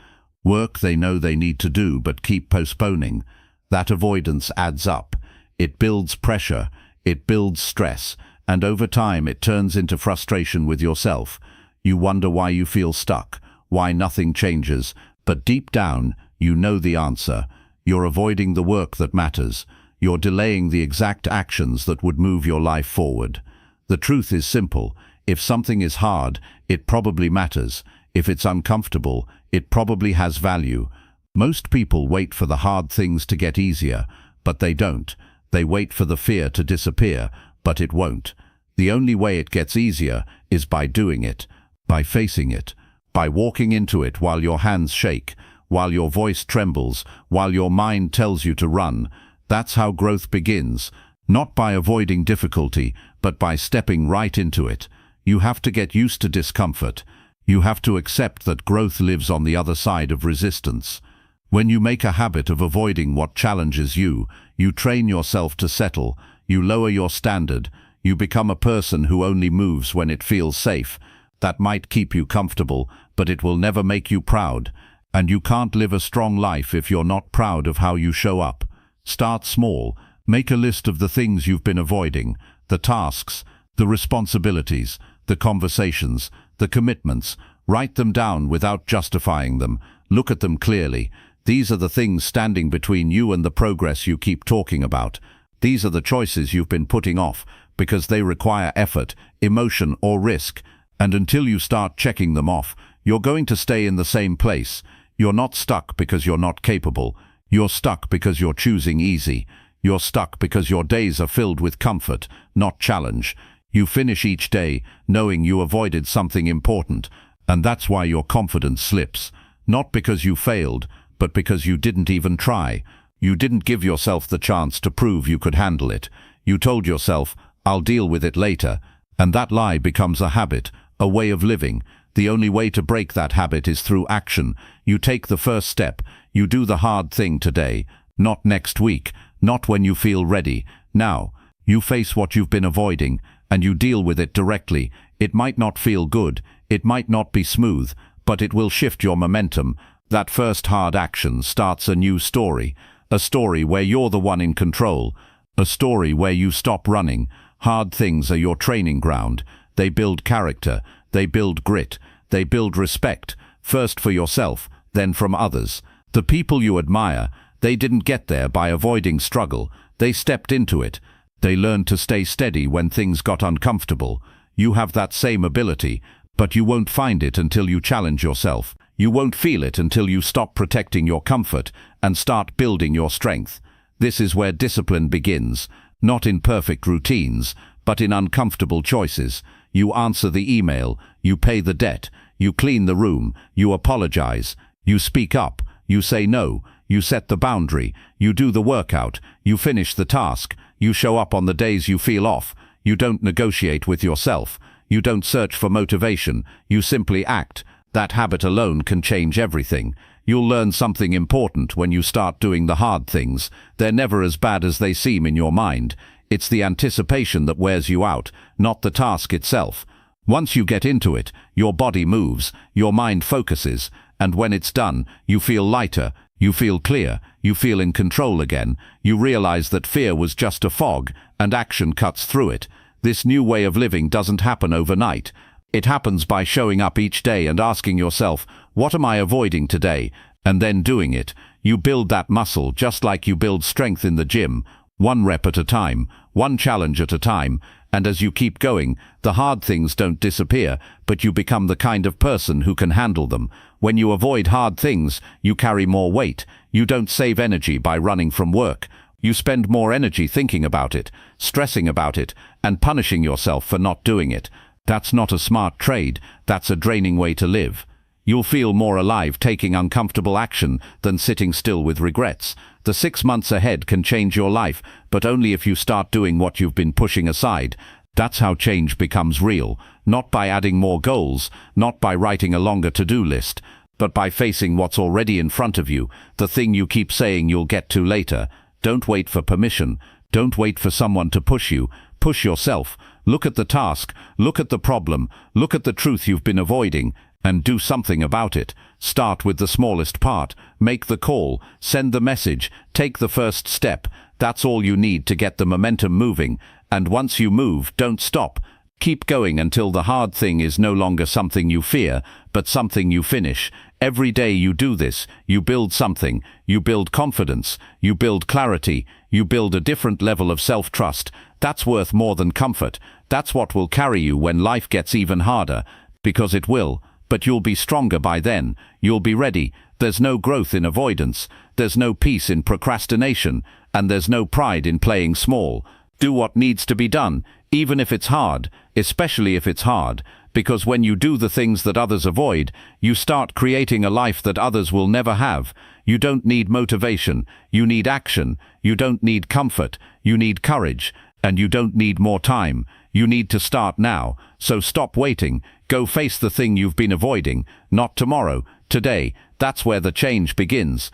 work they know they need to do but keep postponing. That avoidance adds up. It builds pressure, it builds stress, and over time it turns into frustration with yourself. You wonder why you feel stuck, why nothing changes, but deep down, you know the answer. You're avoiding the work that matters. You're delaying the exact actions that would move your life forward. The truth is simple. If something is hard, it probably matters. If it's uncomfortable, it probably has value. Most people wait for the hard things to get easier, but they don't. They wait for the fear to disappear, but it won't. The only way it gets easier is by doing it, by facing it, by walking into it while your hands shake, while your voice trembles, while your mind tells you to run. That's how growth begins, not by avoiding difficulty, but by stepping right into it. You have to get used to discomfort. You have to accept that growth lives on the other side of resistance. When you make a habit of avoiding what challenges you, you train yourself to settle, you lower your standard, you become a person who only moves when it feels safe. That might keep you comfortable, but it will never make you proud. And you can't live a strong life if you're not proud of how you show up. Start small. Make a list of the things you've been avoiding, the tasks, the responsibilities, the conversations, the commitments. Write them down without justifying them. Look at them clearly. These are the things standing between you and the progress you keep talking about. These are the choices you've been putting off because they require effort, emotion, or risk. And until you start checking them off, you're going to stay in the same place. You're not stuck because you're not capable. You're stuck because you're choosing easy. You're stuck because your days are filled with comfort, not challenge. You finish each day knowing you avoided something important, and that's why your confidence slips. Not because you failed, but because you didn't even try. You didn't give yourself the chance to prove you could handle it. You told yourself, "I'll deal with it later," and that lie becomes a habit, a way of living. The only way to break that habit is through action. You take the first step. You do the hard thing today, not next week, not when you feel ready. Now, you face what you've been avoiding, and you deal with it directly. It might not feel good, it might not be smooth, but it will shift your momentum. That first hard action starts a new story, a story where you're the one in control, a story where you stop running. Hard things are your training ground. They build character, they build grit, they build respect, first for yourself, then from others. The people you admire, they didn't get there by avoiding struggle. They stepped into it. They learned to stay steady when things got uncomfortable. You have that same ability, but you won't find it until you challenge yourself. You won't feel it until you stop protecting your comfort and start building your strength. This is where discipline begins, not in perfect routines, but in uncomfortable choices. You answer the email, you pay the debt, you clean the room, you apologize, you speak up, you say no, you set the boundary, you do the workout, you finish the task, you show up on the days you feel off, you don't negotiate with yourself, you don't search for motivation, you simply act. That habit alone can change everything. You'll learn something important when you start doing the hard things. They're never as bad as they seem in your mind. It's the anticipation that wears you out, not the task itself. Once you get into it, your body moves, your mind focuses, and when it's done, you feel lighter, you feel clear, you feel in control again. You realize that fear was just a fog, and action cuts through it. This new way of living doesn't happen overnight. It happens by showing up each day and asking yourself, what am I avoiding today? And then doing it. You build that muscle just like you build strength in the gym, one rep at a time, one challenge at a time, and as you keep going, the hard things don't disappear, but you become the kind of person who can handle them. When you avoid hard things, you carry more weight. You don't save energy by running from work. You spend more energy thinking about it, stressing about it, and punishing yourself for not doing it. That's not a smart trade, that's a draining way to live. You'll feel more alive taking uncomfortable action than sitting still with regrets. The 6 months ahead can change your life, but only if you start doing what you've been pushing aside. That's how change becomes real, not by adding more goals, not by writing a longer to-do list, but by facing what's already in front of you, the thing you keep saying you'll get to later. Don't wait for permission. Don't wait for someone to push you. Push yourself. Look at the task, look at the problem, look at the truth you've been avoiding, and do something about it. Start with the smallest part. Make the call. Send the message. Take the first step. That's all you need to get the momentum moving. And once you move, don't stop. Keep going until the hard thing is no longer something you fear, but something you finish. Every day you do this, you build something. You build confidence. You build clarity. You build a different level of self-trust. That's worth more than comfort. That's what will carry you when life gets even harder. Because it will. But you'll be stronger by then. You'll be ready. There's no growth in avoidance. There's no peace in procrastination. And there's no pride in playing small. Do what needs to be done, even if it's hard, especially if it's hard. Because when you do the things that others avoid, you start creating a life that others will never have. You don't need motivation. You need action. You don't need comfort. You need courage. And you don't need more time. You need to start now. So stop waiting. Go face the thing you've been avoiding. Not tomorrow, today. That's where the change begins.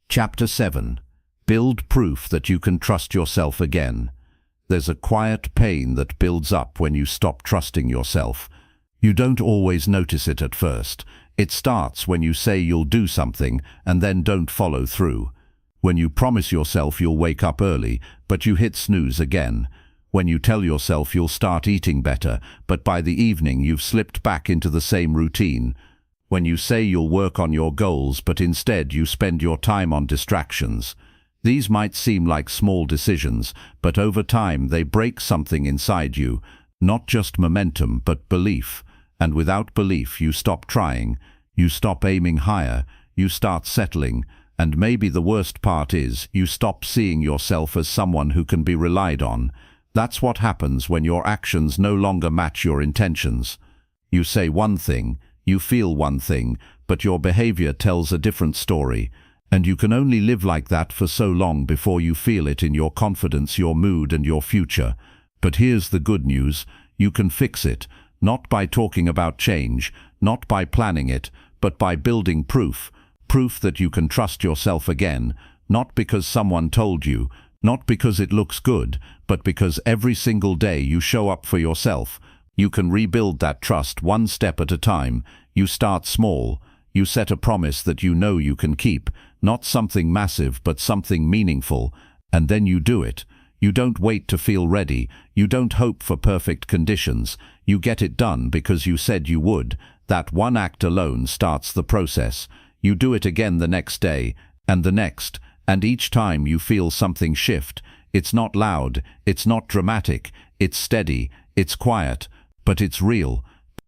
Chapter 7. Build proof that you can trust yourself again. There's a quiet pain that builds up when you stop trusting yourself. You don't always notice it at first. It starts when you say you'll do something and then don't follow through. When you promise yourself you'll wake up early, but you hit snooze again. When you tell yourself you'll start eating better, but by the evening you've slipped back into the same routine. When you say you'll work on your goals, but instead you spend your time on distractions. These might seem like small decisions, but over time they break something inside you. Not just momentum, but belief. And without belief you stop trying. You stop aiming higher. You start settling. And maybe the worst part is, you stop seeing yourself as someone who can be relied on. That's what happens when your actions no longer match your intentions. You say one thing, you feel one thing, but your behavior tells a different story. And you can only live like that for so long before you feel it in your confidence, your mood, and your future. But here's the good news. You can fix it, not by talking about change, not by planning it, but by building proof. Proof that you can trust yourself again, not because someone told you, not because it looks good, but because every single day you show up for yourself. You can rebuild that trust one step at a time. You start small. You set a promise that you know you can keep, not something massive but something meaningful, and then you do it. You don't wait to feel ready. You don't hope for perfect conditions. You get it done because you said you would. That one act alone starts the process. You do it again the next day, and the next, and each time you feel something shift. It's not loud, it's not dramatic, it's steady, it's quiet, but it's real.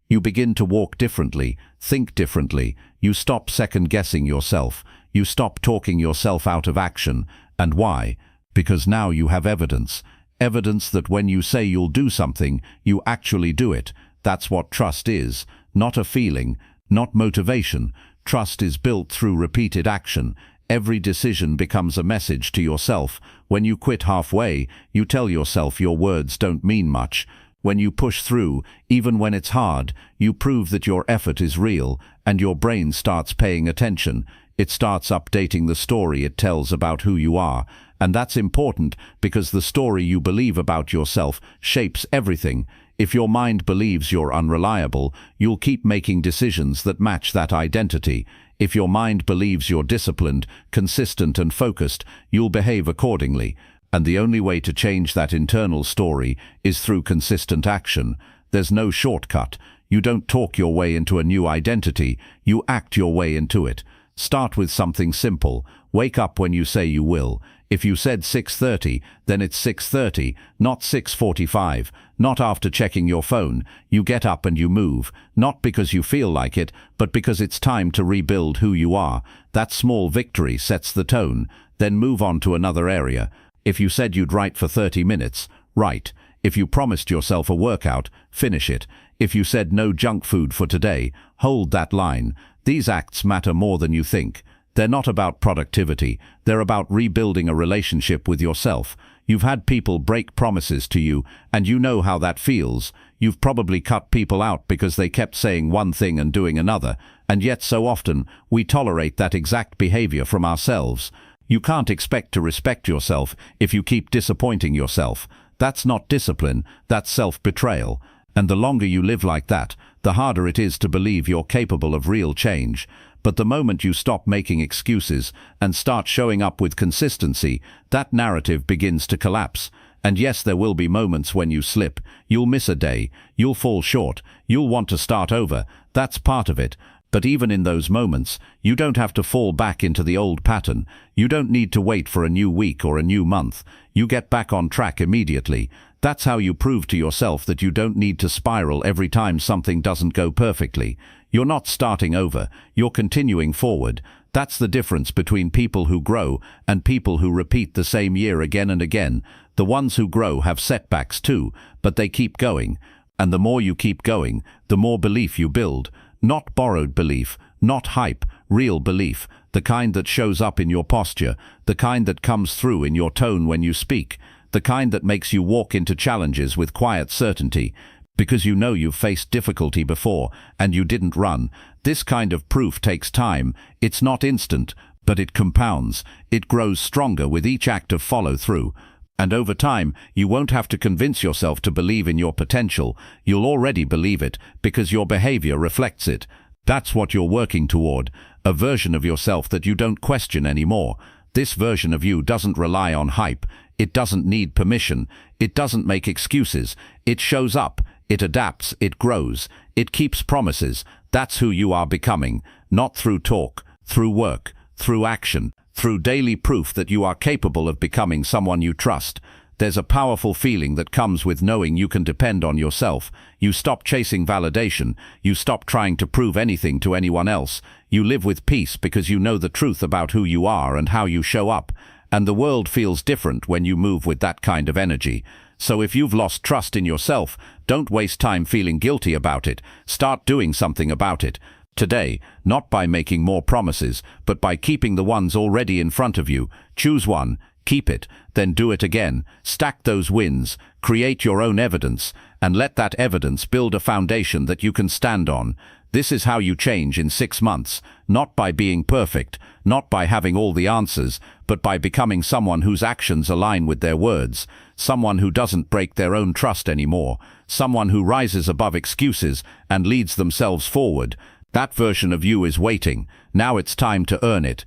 You begin to walk differently, think differently. You stop second-guessing yourself. You stop talking yourself out of action. And why? Because now you have evidence. Evidence that when you say you'll do something, you actually do it. That's what trust is. Not a feeling, not motivation. Trust is built through repeated action. Every decision becomes a message to yourself. When you quit halfway, you tell yourself your words don't mean much. When you push through, even when it's hard, you prove that your effort is real, and your brain starts paying attention. It starts updating the story it tells about who you are. And that's important because the story you believe about yourself shapes everything. If your mind believes you're unreliable, you'll keep making decisions that match that identity. If your mind believes you're disciplined, consistent and focused, you'll behave accordingly. And the only way to change that internal story is through consistent action. There's no shortcut. You don't talk your way into a new identity, you act your way into it. Start with something simple. Wake up when you say you will. If you said 6:30, then it's 6:30, not 6:45. Not after checking your phone. You get up and you move, not because you feel like it, but because it's time to rebuild who you are. That small victory sets the tone. Then move on to another area. If you said you'd write for 30 minutes, write. If you promised yourself a workout, finish it. If you said no junk food for today, hold that line. These acts matter more than you think. They're not about productivity. They're about rebuilding a relationship with yourself. You've had people break promises to you, and you know how that feels. You've probably cut people out because they kept saying one thing and doing another, and yet so often we tolerate that exact behavior from ourselves. You can't expect to respect yourself if you keep disappointing yourself. That's not discipline, that's self-betrayal. And the longer you live like that, the harder it is to believe you're capable of real change. But the moment you stop making excuses and start showing up with consistency, that narrative begins to collapse. And yes, there will be moments when you slip. You'll miss a day. You'll fall short. You'll want to start over. That's part of it. But even in those moments, you don't have to fall back into the old pattern. You don't need to wait for a new week or a new month. You get back on track immediately. That's how you prove to yourself that you don't need to spiral every time something doesn't go perfectly. You're not starting over. You're continuing forward. That's the difference between people who grow and people who repeat the same year again and again. The ones who grow have setbacks too, but they keep going. And the more you keep going, the more belief you build. Not borrowed belief, not hype, real belief, the kind that shows up in your posture, the kind that comes through in your tone when you speak, the kind that makes you walk into challenges with quiet certainty, because you know you've faced difficulty before and you didn't run. This kind of proof takes time. It's not instant, but it compounds. It grows stronger with each act of follow-through. And over time, you won't have to convince yourself to believe in your potential. You'll already believe it because your behavior reflects it. That's what you're working toward, a version of yourself that you don't question anymore. This version of you doesn't rely on hype. It doesn't need permission. It doesn't make excuses. It shows up. It adapts. It grows. It keeps promises. That's who you are becoming, not through talk, through work, through action. Through daily proof that you are capable of becoming someone you trust. There's a powerful feeling that comes with knowing you can depend on yourself. You stop chasing validation. You stop trying to prove anything to anyone else. You live with peace because you know the truth about who you are and how you show up. And the world feels different when you move with that kind of energy. So if you've lost trust in yourself, don't waste time feeling guilty about it. Start doing something about it. Today, not by making more promises, but by keeping the ones already in front of you. Choose one, keep it, then do it again. Stack those wins, create your own evidence, and let that evidence build a foundation that you can stand on. This is how you change in 6 months, not by being perfect, not by having all the answers, but by becoming someone whose actions align with their words, someone who doesn't break their own trust anymore, someone who rises above excuses and leads themselves forward. That version of you is waiting. Now it's time to earn it.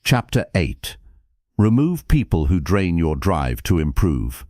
Chapter 8. Remove people who drain your drive to improve.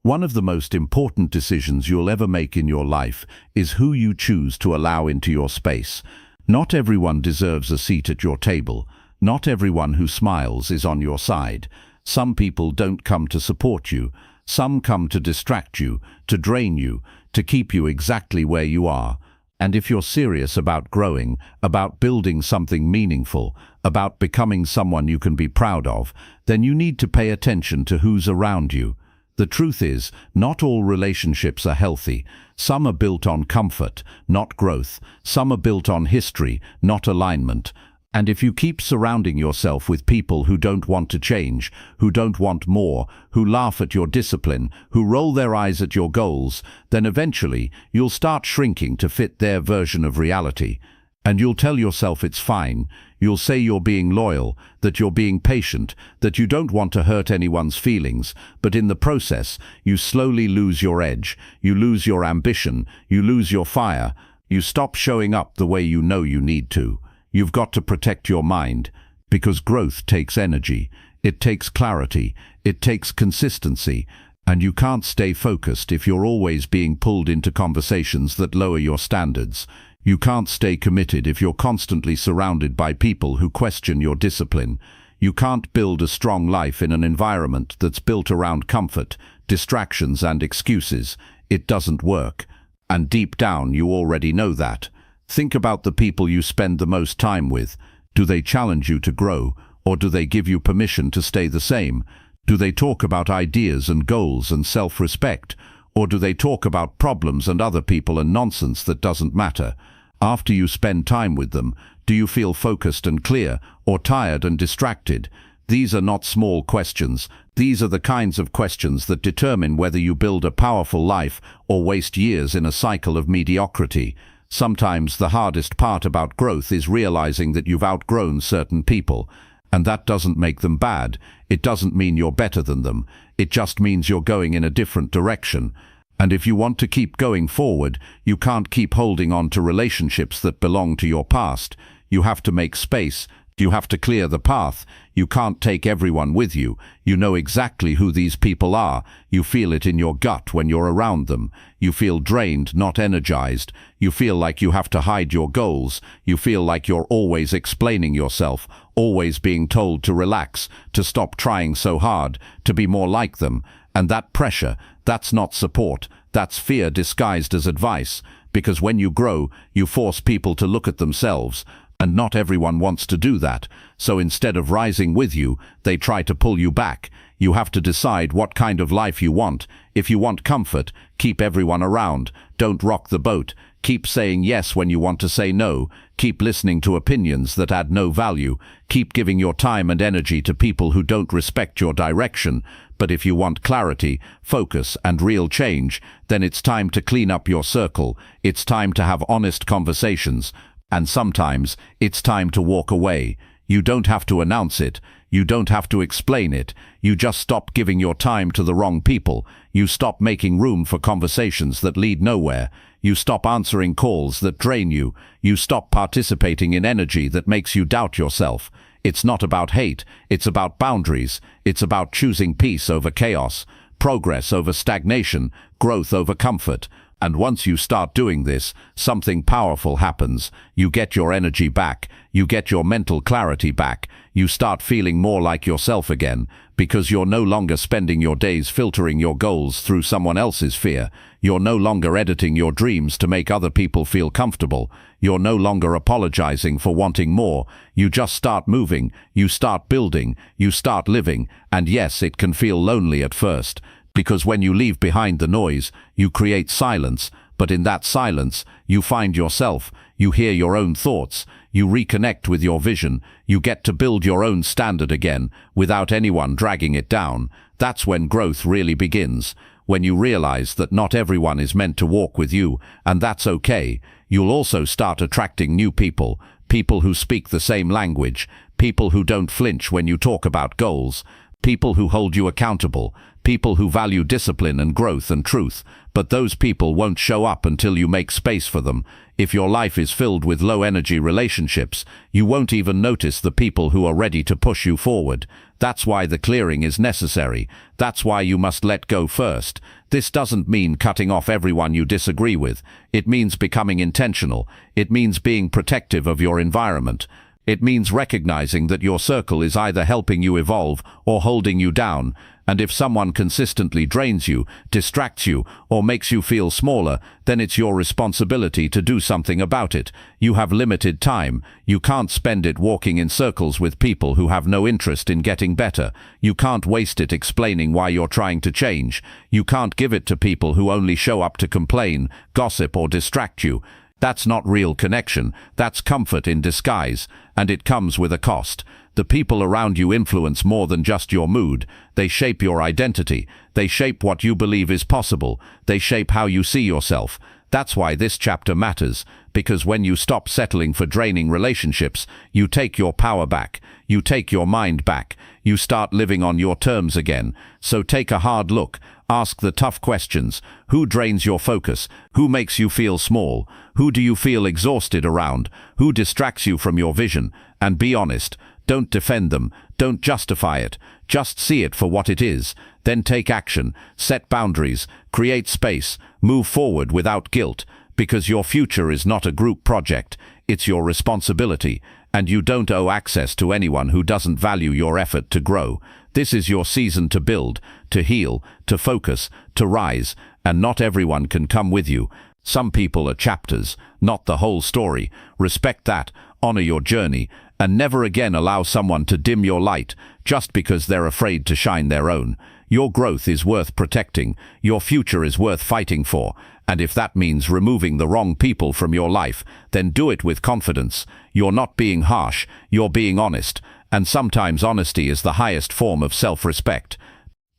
One of the most important decisions you'll ever make in your life is who you choose to allow into your space. Not everyone deserves a seat at your table. Not everyone who smiles is on your side. Some people don't come to support you. Some come to distract you, to drain you, to keep you exactly where you are. And if you're serious about growing, about building something meaningful, about becoming someone you can be proud of, then you need to pay attention to who's around you. The truth is, not all relationships are healthy. Some are built on comfort, not growth. Some are built on history, not alignment. And if you keep surrounding yourself with people who don't want to change, who don't want more, who laugh at your discipline, who roll their eyes at your goals, then eventually you'll start shrinking to fit their version of reality. And you'll tell yourself it's fine. You'll say you're being loyal, that you're being patient, that you don't want to hurt anyone's feelings, but in the process, you slowly lose your edge, you lose your ambition, you lose your fire, you stop showing up the way you know you need to. You've got to protect your mind, because growth takes energy, it takes clarity, it takes consistency, and you can't stay focused if you're always being pulled into conversations that lower your standards. You can't stay committed if you're constantly surrounded by people who question your discipline. You can't build a strong life in an environment that's built around comfort, distractions and excuses. It doesn't work. And deep down you already know that. Think about the people you spend the most time with. Do they challenge you to grow, or do they give you permission to stay the same? Do they talk about ideas and goals and self-respect, or do they talk about problems and other people and nonsense that doesn't matter? After you spend time with them, do you feel focused and clear, or tired and distracted? These are not small questions. These are the kinds of questions that determine whether you build a powerful life or waste years in a cycle of mediocrity. Sometimes the hardest part about growth is realizing that you've outgrown certain people. And that doesn't make them bad. It doesn't mean you're better than them. It just means you're going in a different direction. And if you want to keep going forward, you can't keep holding on to relationships that belong to your past. You have to make space. You have to clear the path. You can't take everyone with you. You know exactly who these people are. You feel it in your gut when you're around them. You feel drained, not energized. You feel like you have to hide your goals. You feel like you're always explaining yourself, always being told to relax, to stop trying so hard, to be more like them. And that pressure, that's not support. That's fear disguised as advice. Because when you grow, you force people to look at themselves. And not everyone wants to do that. So instead of rising with you, they try to pull you back. You have to decide what kind of life you want. If you want comfort, keep everyone around. Don't rock the boat. Keep saying yes when you want to say no. Keep listening to opinions that add no value. Keep giving your time and energy to people who don't respect your direction. But if you want clarity, focus, and real change, then it's time to clean up your circle. It's time to have honest conversations. And sometimes it's time to walk away. You don't have to announce it. You don't have to explain it. You just stop giving your time to the wrong people. You stop making room for conversations that lead nowhere. You stop answering calls that drain you. You stop participating in energy that makes you doubt yourself. It's not about hate. It's about boundaries. It's about choosing peace over chaos, progress over stagnation, growth over comfort. And once you start doing this, something powerful happens. You get your energy back. You get your mental clarity back. You start feeling more like yourself again, because you're no longer spending your days filtering your goals through someone else's fear. You're no longer editing your dreams to make other people feel comfortable. You're no longer apologizing for wanting more. You just start moving. You start building. You start living. And yes, it can feel lonely at first. Because when you leave behind the noise, you create silence, but in that silence, you find yourself, you hear your own thoughts, you reconnect with your vision, you get to build your own standard again, without anyone dragging it down. That's when growth really begins. When you realize that not everyone is meant to walk with you, and that's okay. You'll also start attracting new people, people who speak the same language, people who don't flinch when you talk about goals, people who hold you accountable, people who value discipline and growth and truth. But those people won't show up until you make space for them. If your life is filled with low-energy relationships, you won't even notice the people who are ready to push you forward. That's why the clearing is necessary. That's why you must let go first. This doesn't mean cutting off everyone you disagree with. It means becoming intentional. It means being protective of your environment. It means recognizing that your circle is either helping you evolve or holding you down. And if someone consistently drains you, distracts you, or makes you feel smaller, then it's your responsibility to do something about it. You have limited time. You can't spend it walking in circles with people who have no interest in getting better. You can't waste it explaining why you're trying to change. You can't give it to people who only show up to complain, gossip, or distract you. That's not real connection. That's comfort in disguise, and it comes with a cost. The people around you influence more than just your mood. They shape your identity. They shape what you believe is possible. They shape how you see yourself. That's why this chapter matters, because when you stop settling for draining relationships, you take your power back, you take your mind back, you start living on your terms again. So take a hard look, ask the tough questions. Who drains your focus? Who makes you feel small? Who do you feel exhausted around? Who distracts you from your vision? And be honest. Don't defend them, don't justify it, just see it for what it is. Then take action, set boundaries, create space, move forward without guilt, because your future is not a group project, it's your responsibility, and you don't owe access to anyone who doesn't value your effort to grow. This is your season to build, to heal, to focus, to rise, and not everyone can come with you. Some people are chapters, not the whole story. Respect that, honor your journey, and never again allow someone to dim your light just because they're afraid to shine their own. Your growth is worth protecting, your future is worth fighting for, and if that means removing the wrong people from your life, then do it with confidence. You're not being harsh, you're being honest, and sometimes honesty is the highest form of self-respect.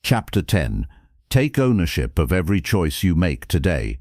Chapter 10. Take ownership of every choice you make today.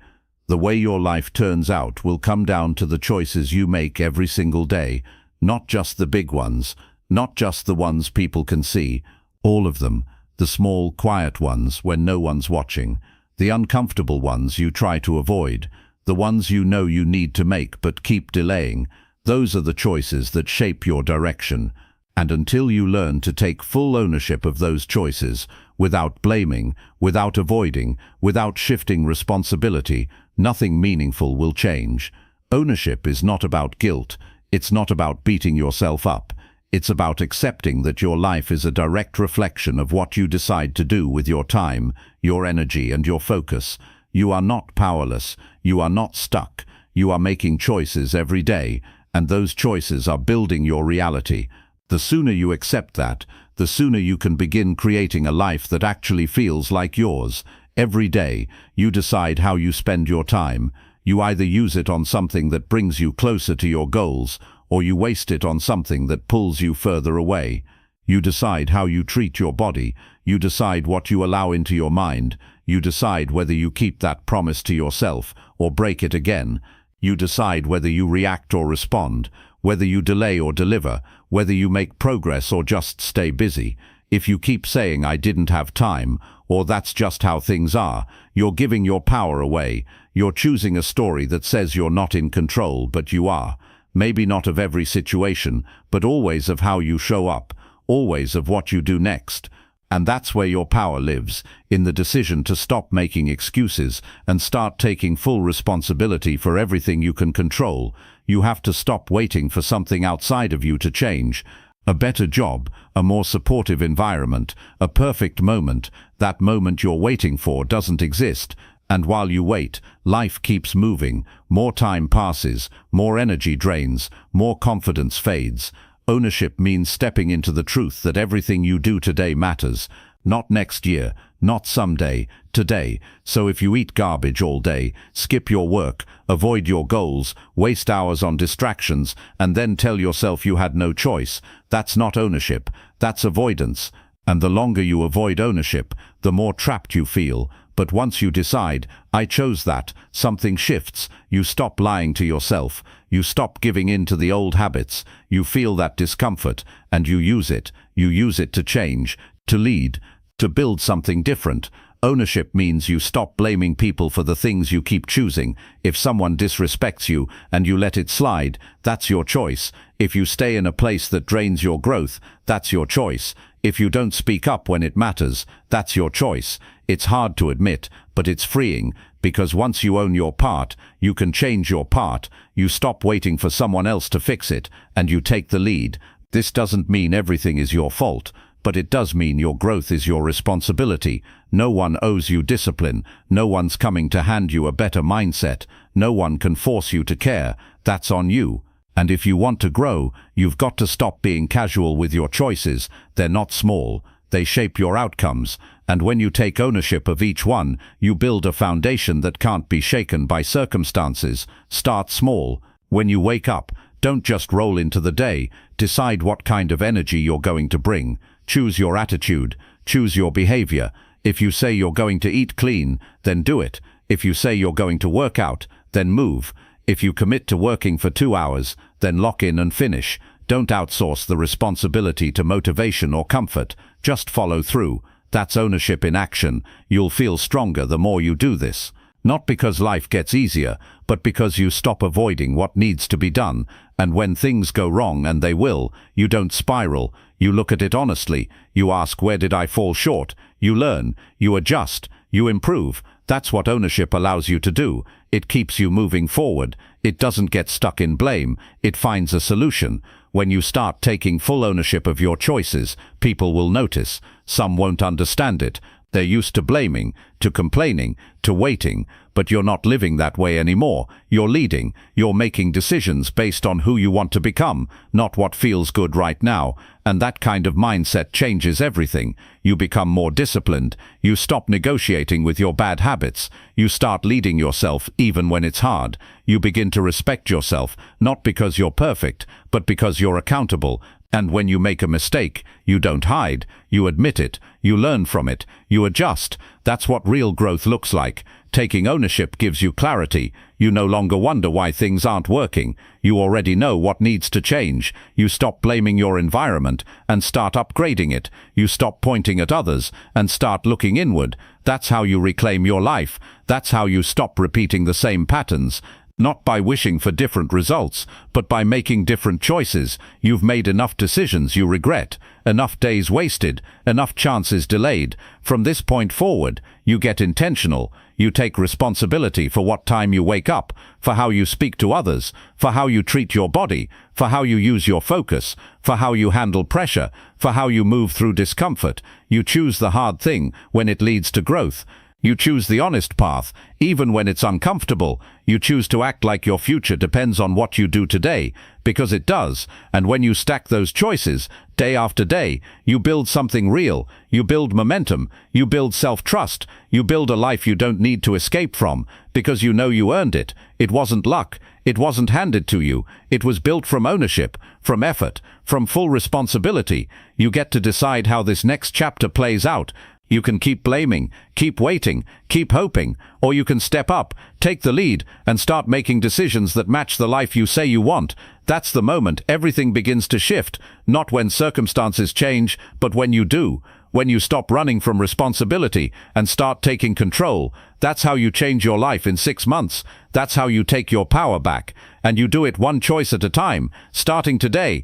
The way your life turns out will come down to the choices you make every single day. Not just the big ones, not just the ones people can see, all of them, the small, quiet ones when no one's watching, the uncomfortable ones you try to avoid, the ones you know you need to make but keep delaying. Those are the choices that shape your direction. And until you learn to take full ownership of those choices, without blaming, without avoiding, without shifting responsibility, nothing meaningful will change. Ownership is not about guilt. It's not about beating yourself up. It's about accepting that your life is a direct reflection of what you decide to do with your time, your energy, and your focus. You are not powerless. You are not stuck. You are making choices every day, and those choices are building your reality. The sooner you accept that, the sooner you can begin creating a life that actually feels like yours. Every day, you decide how you spend your time. You either use it on something that brings you closer to your goals, or you waste it on something that pulls you further away. You decide how you treat your body. You decide what you allow into your mind. You decide whether you keep that promise to yourself or break it again. You decide whether you react or respond, whether you delay or deliver, whether you make progress or just stay busy. If you keep saying, "I didn't have time," or "that's just how things are," you're giving your power away. You're choosing a story that says you're not in control, but you are. Maybe not of every situation, but always of how you show up, always of what you do next. And that's where your power lives, in the decision to stop making excuses and start taking full responsibility for everything you can control. You have to stop waiting for something outside of you to change. A better job, a more supportive environment, a perfect moment. That moment you're waiting for doesn't exist. And while you wait, life keeps moving. More time passes, more energy drains, more confidence fades. Ownership means stepping into the truth that everything you do today matters. Not next year, not someday, today. So if you eat garbage all day, skip your work, avoid your goals, waste hours on distractions, and then tell yourself you had no choice, that's not ownership, that's avoidance. And the longer you avoid ownership, the more trapped you feel. But once you decide, "I chose that," something shifts. You stop lying to yourself. You stop giving in to the old habits. You feel that discomfort, and you use it. You use it to change, to lead, to build something different. Ownership means you stop blaming people for the things you keep choosing. If someone disrespects you and you let it slide, that's your choice. If you stay in a place that drains your growth, that's your choice. If you don't speak up when it matters, that's your choice. It's hard to admit, but it's freeing, because once you own your part, you can change your part. You stop waiting for someone else to fix it, and you take the lead. This doesn't mean everything is your fault, but it does mean your growth is your responsibility. No one owes you discipline. No one's coming to hand you a better mindset. No one can force you to care. That's on you. And if you want to grow, you've got to stop being casual with your choices. They're not small. They shape your outcomes. And when you take ownership of each one, you build a foundation that can't be shaken by circumstances. Start small. When you wake up, don't just roll into the day. Decide what kind of energy you're going to bring. Choose your attitude. Choose your behavior. If you say you're going to eat clean, then do it. If you say you're going to work out, then move. If you commit to working for 2 hours, then lock in and finish. Don't outsource the responsibility to motivation or comfort. Just follow through. That's ownership in action. You'll feel stronger the more you do this. Not because life gets easier, but because you stop avoiding what needs to be done. And when things go wrong, and they will, you don't spiral. You look at it honestly. You ask, where did I fall short? You learn. You adjust. You improve. That's what ownership allows you to do. It keeps you moving forward. It doesn't get stuck in blame. It finds a solution. When you start taking full ownership of your choices, people will notice. Some won't understand it. They're used to blaming, to complaining, to waiting, but you're not living that way anymore. You're leading. You're making decisions based on who you want to become, not what feels good right now. And that kind of mindset changes everything. You become more disciplined. You stop negotiating with your bad habits. You start leading yourself even when it's hard. You begin to respect yourself, not because you're perfect, but because you're accountable. And when you make a mistake, you don't hide. You admit it. You learn from it. You adjust. That's what real growth looks like. Taking ownership gives you clarity. You no longer wonder why things aren't working. You already know what needs to change. You stop blaming your environment and start upgrading it. You stop pointing at others and start looking inward. That's how you reclaim your life. That's how you stop repeating the same patterns. Not by wishing for different results, but by making different choices. You've made enough decisions you regret, enough days wasted, enough chances delayed. From this point forward, you get intentional. You take responsibility for what time you wake up, for how you speak to others, for how you treat your body, for how you use your focus, for how you handle pressure, for how you move through discomfort. You choose the hard thing when it leads to growth. You choose the honest path, even when it's uncomfortable. You choose to act like your future depends on what you do today, because it does. And when you stack those choices, day after day, you build something real. You build momentum. You build self-trust. You build a life you don't need to escape from, because you know you earned it. It wasn't luck. It wasn't handed to you. It was built from ownership, from effort, from full responsibility. You get to decide how this next chapter plays out. You can keep blaming, keep waiting, keep hoping, or you can step up, take the lead, and start making decisions that match the life you say you want. That's the moment everything begins to shift, not when circumstances change, but when you do. When you stop running from responsibility and start taking control. That's how you change your life in 6 months. That's how you take your power back. And you do it one choice at a time, starting today.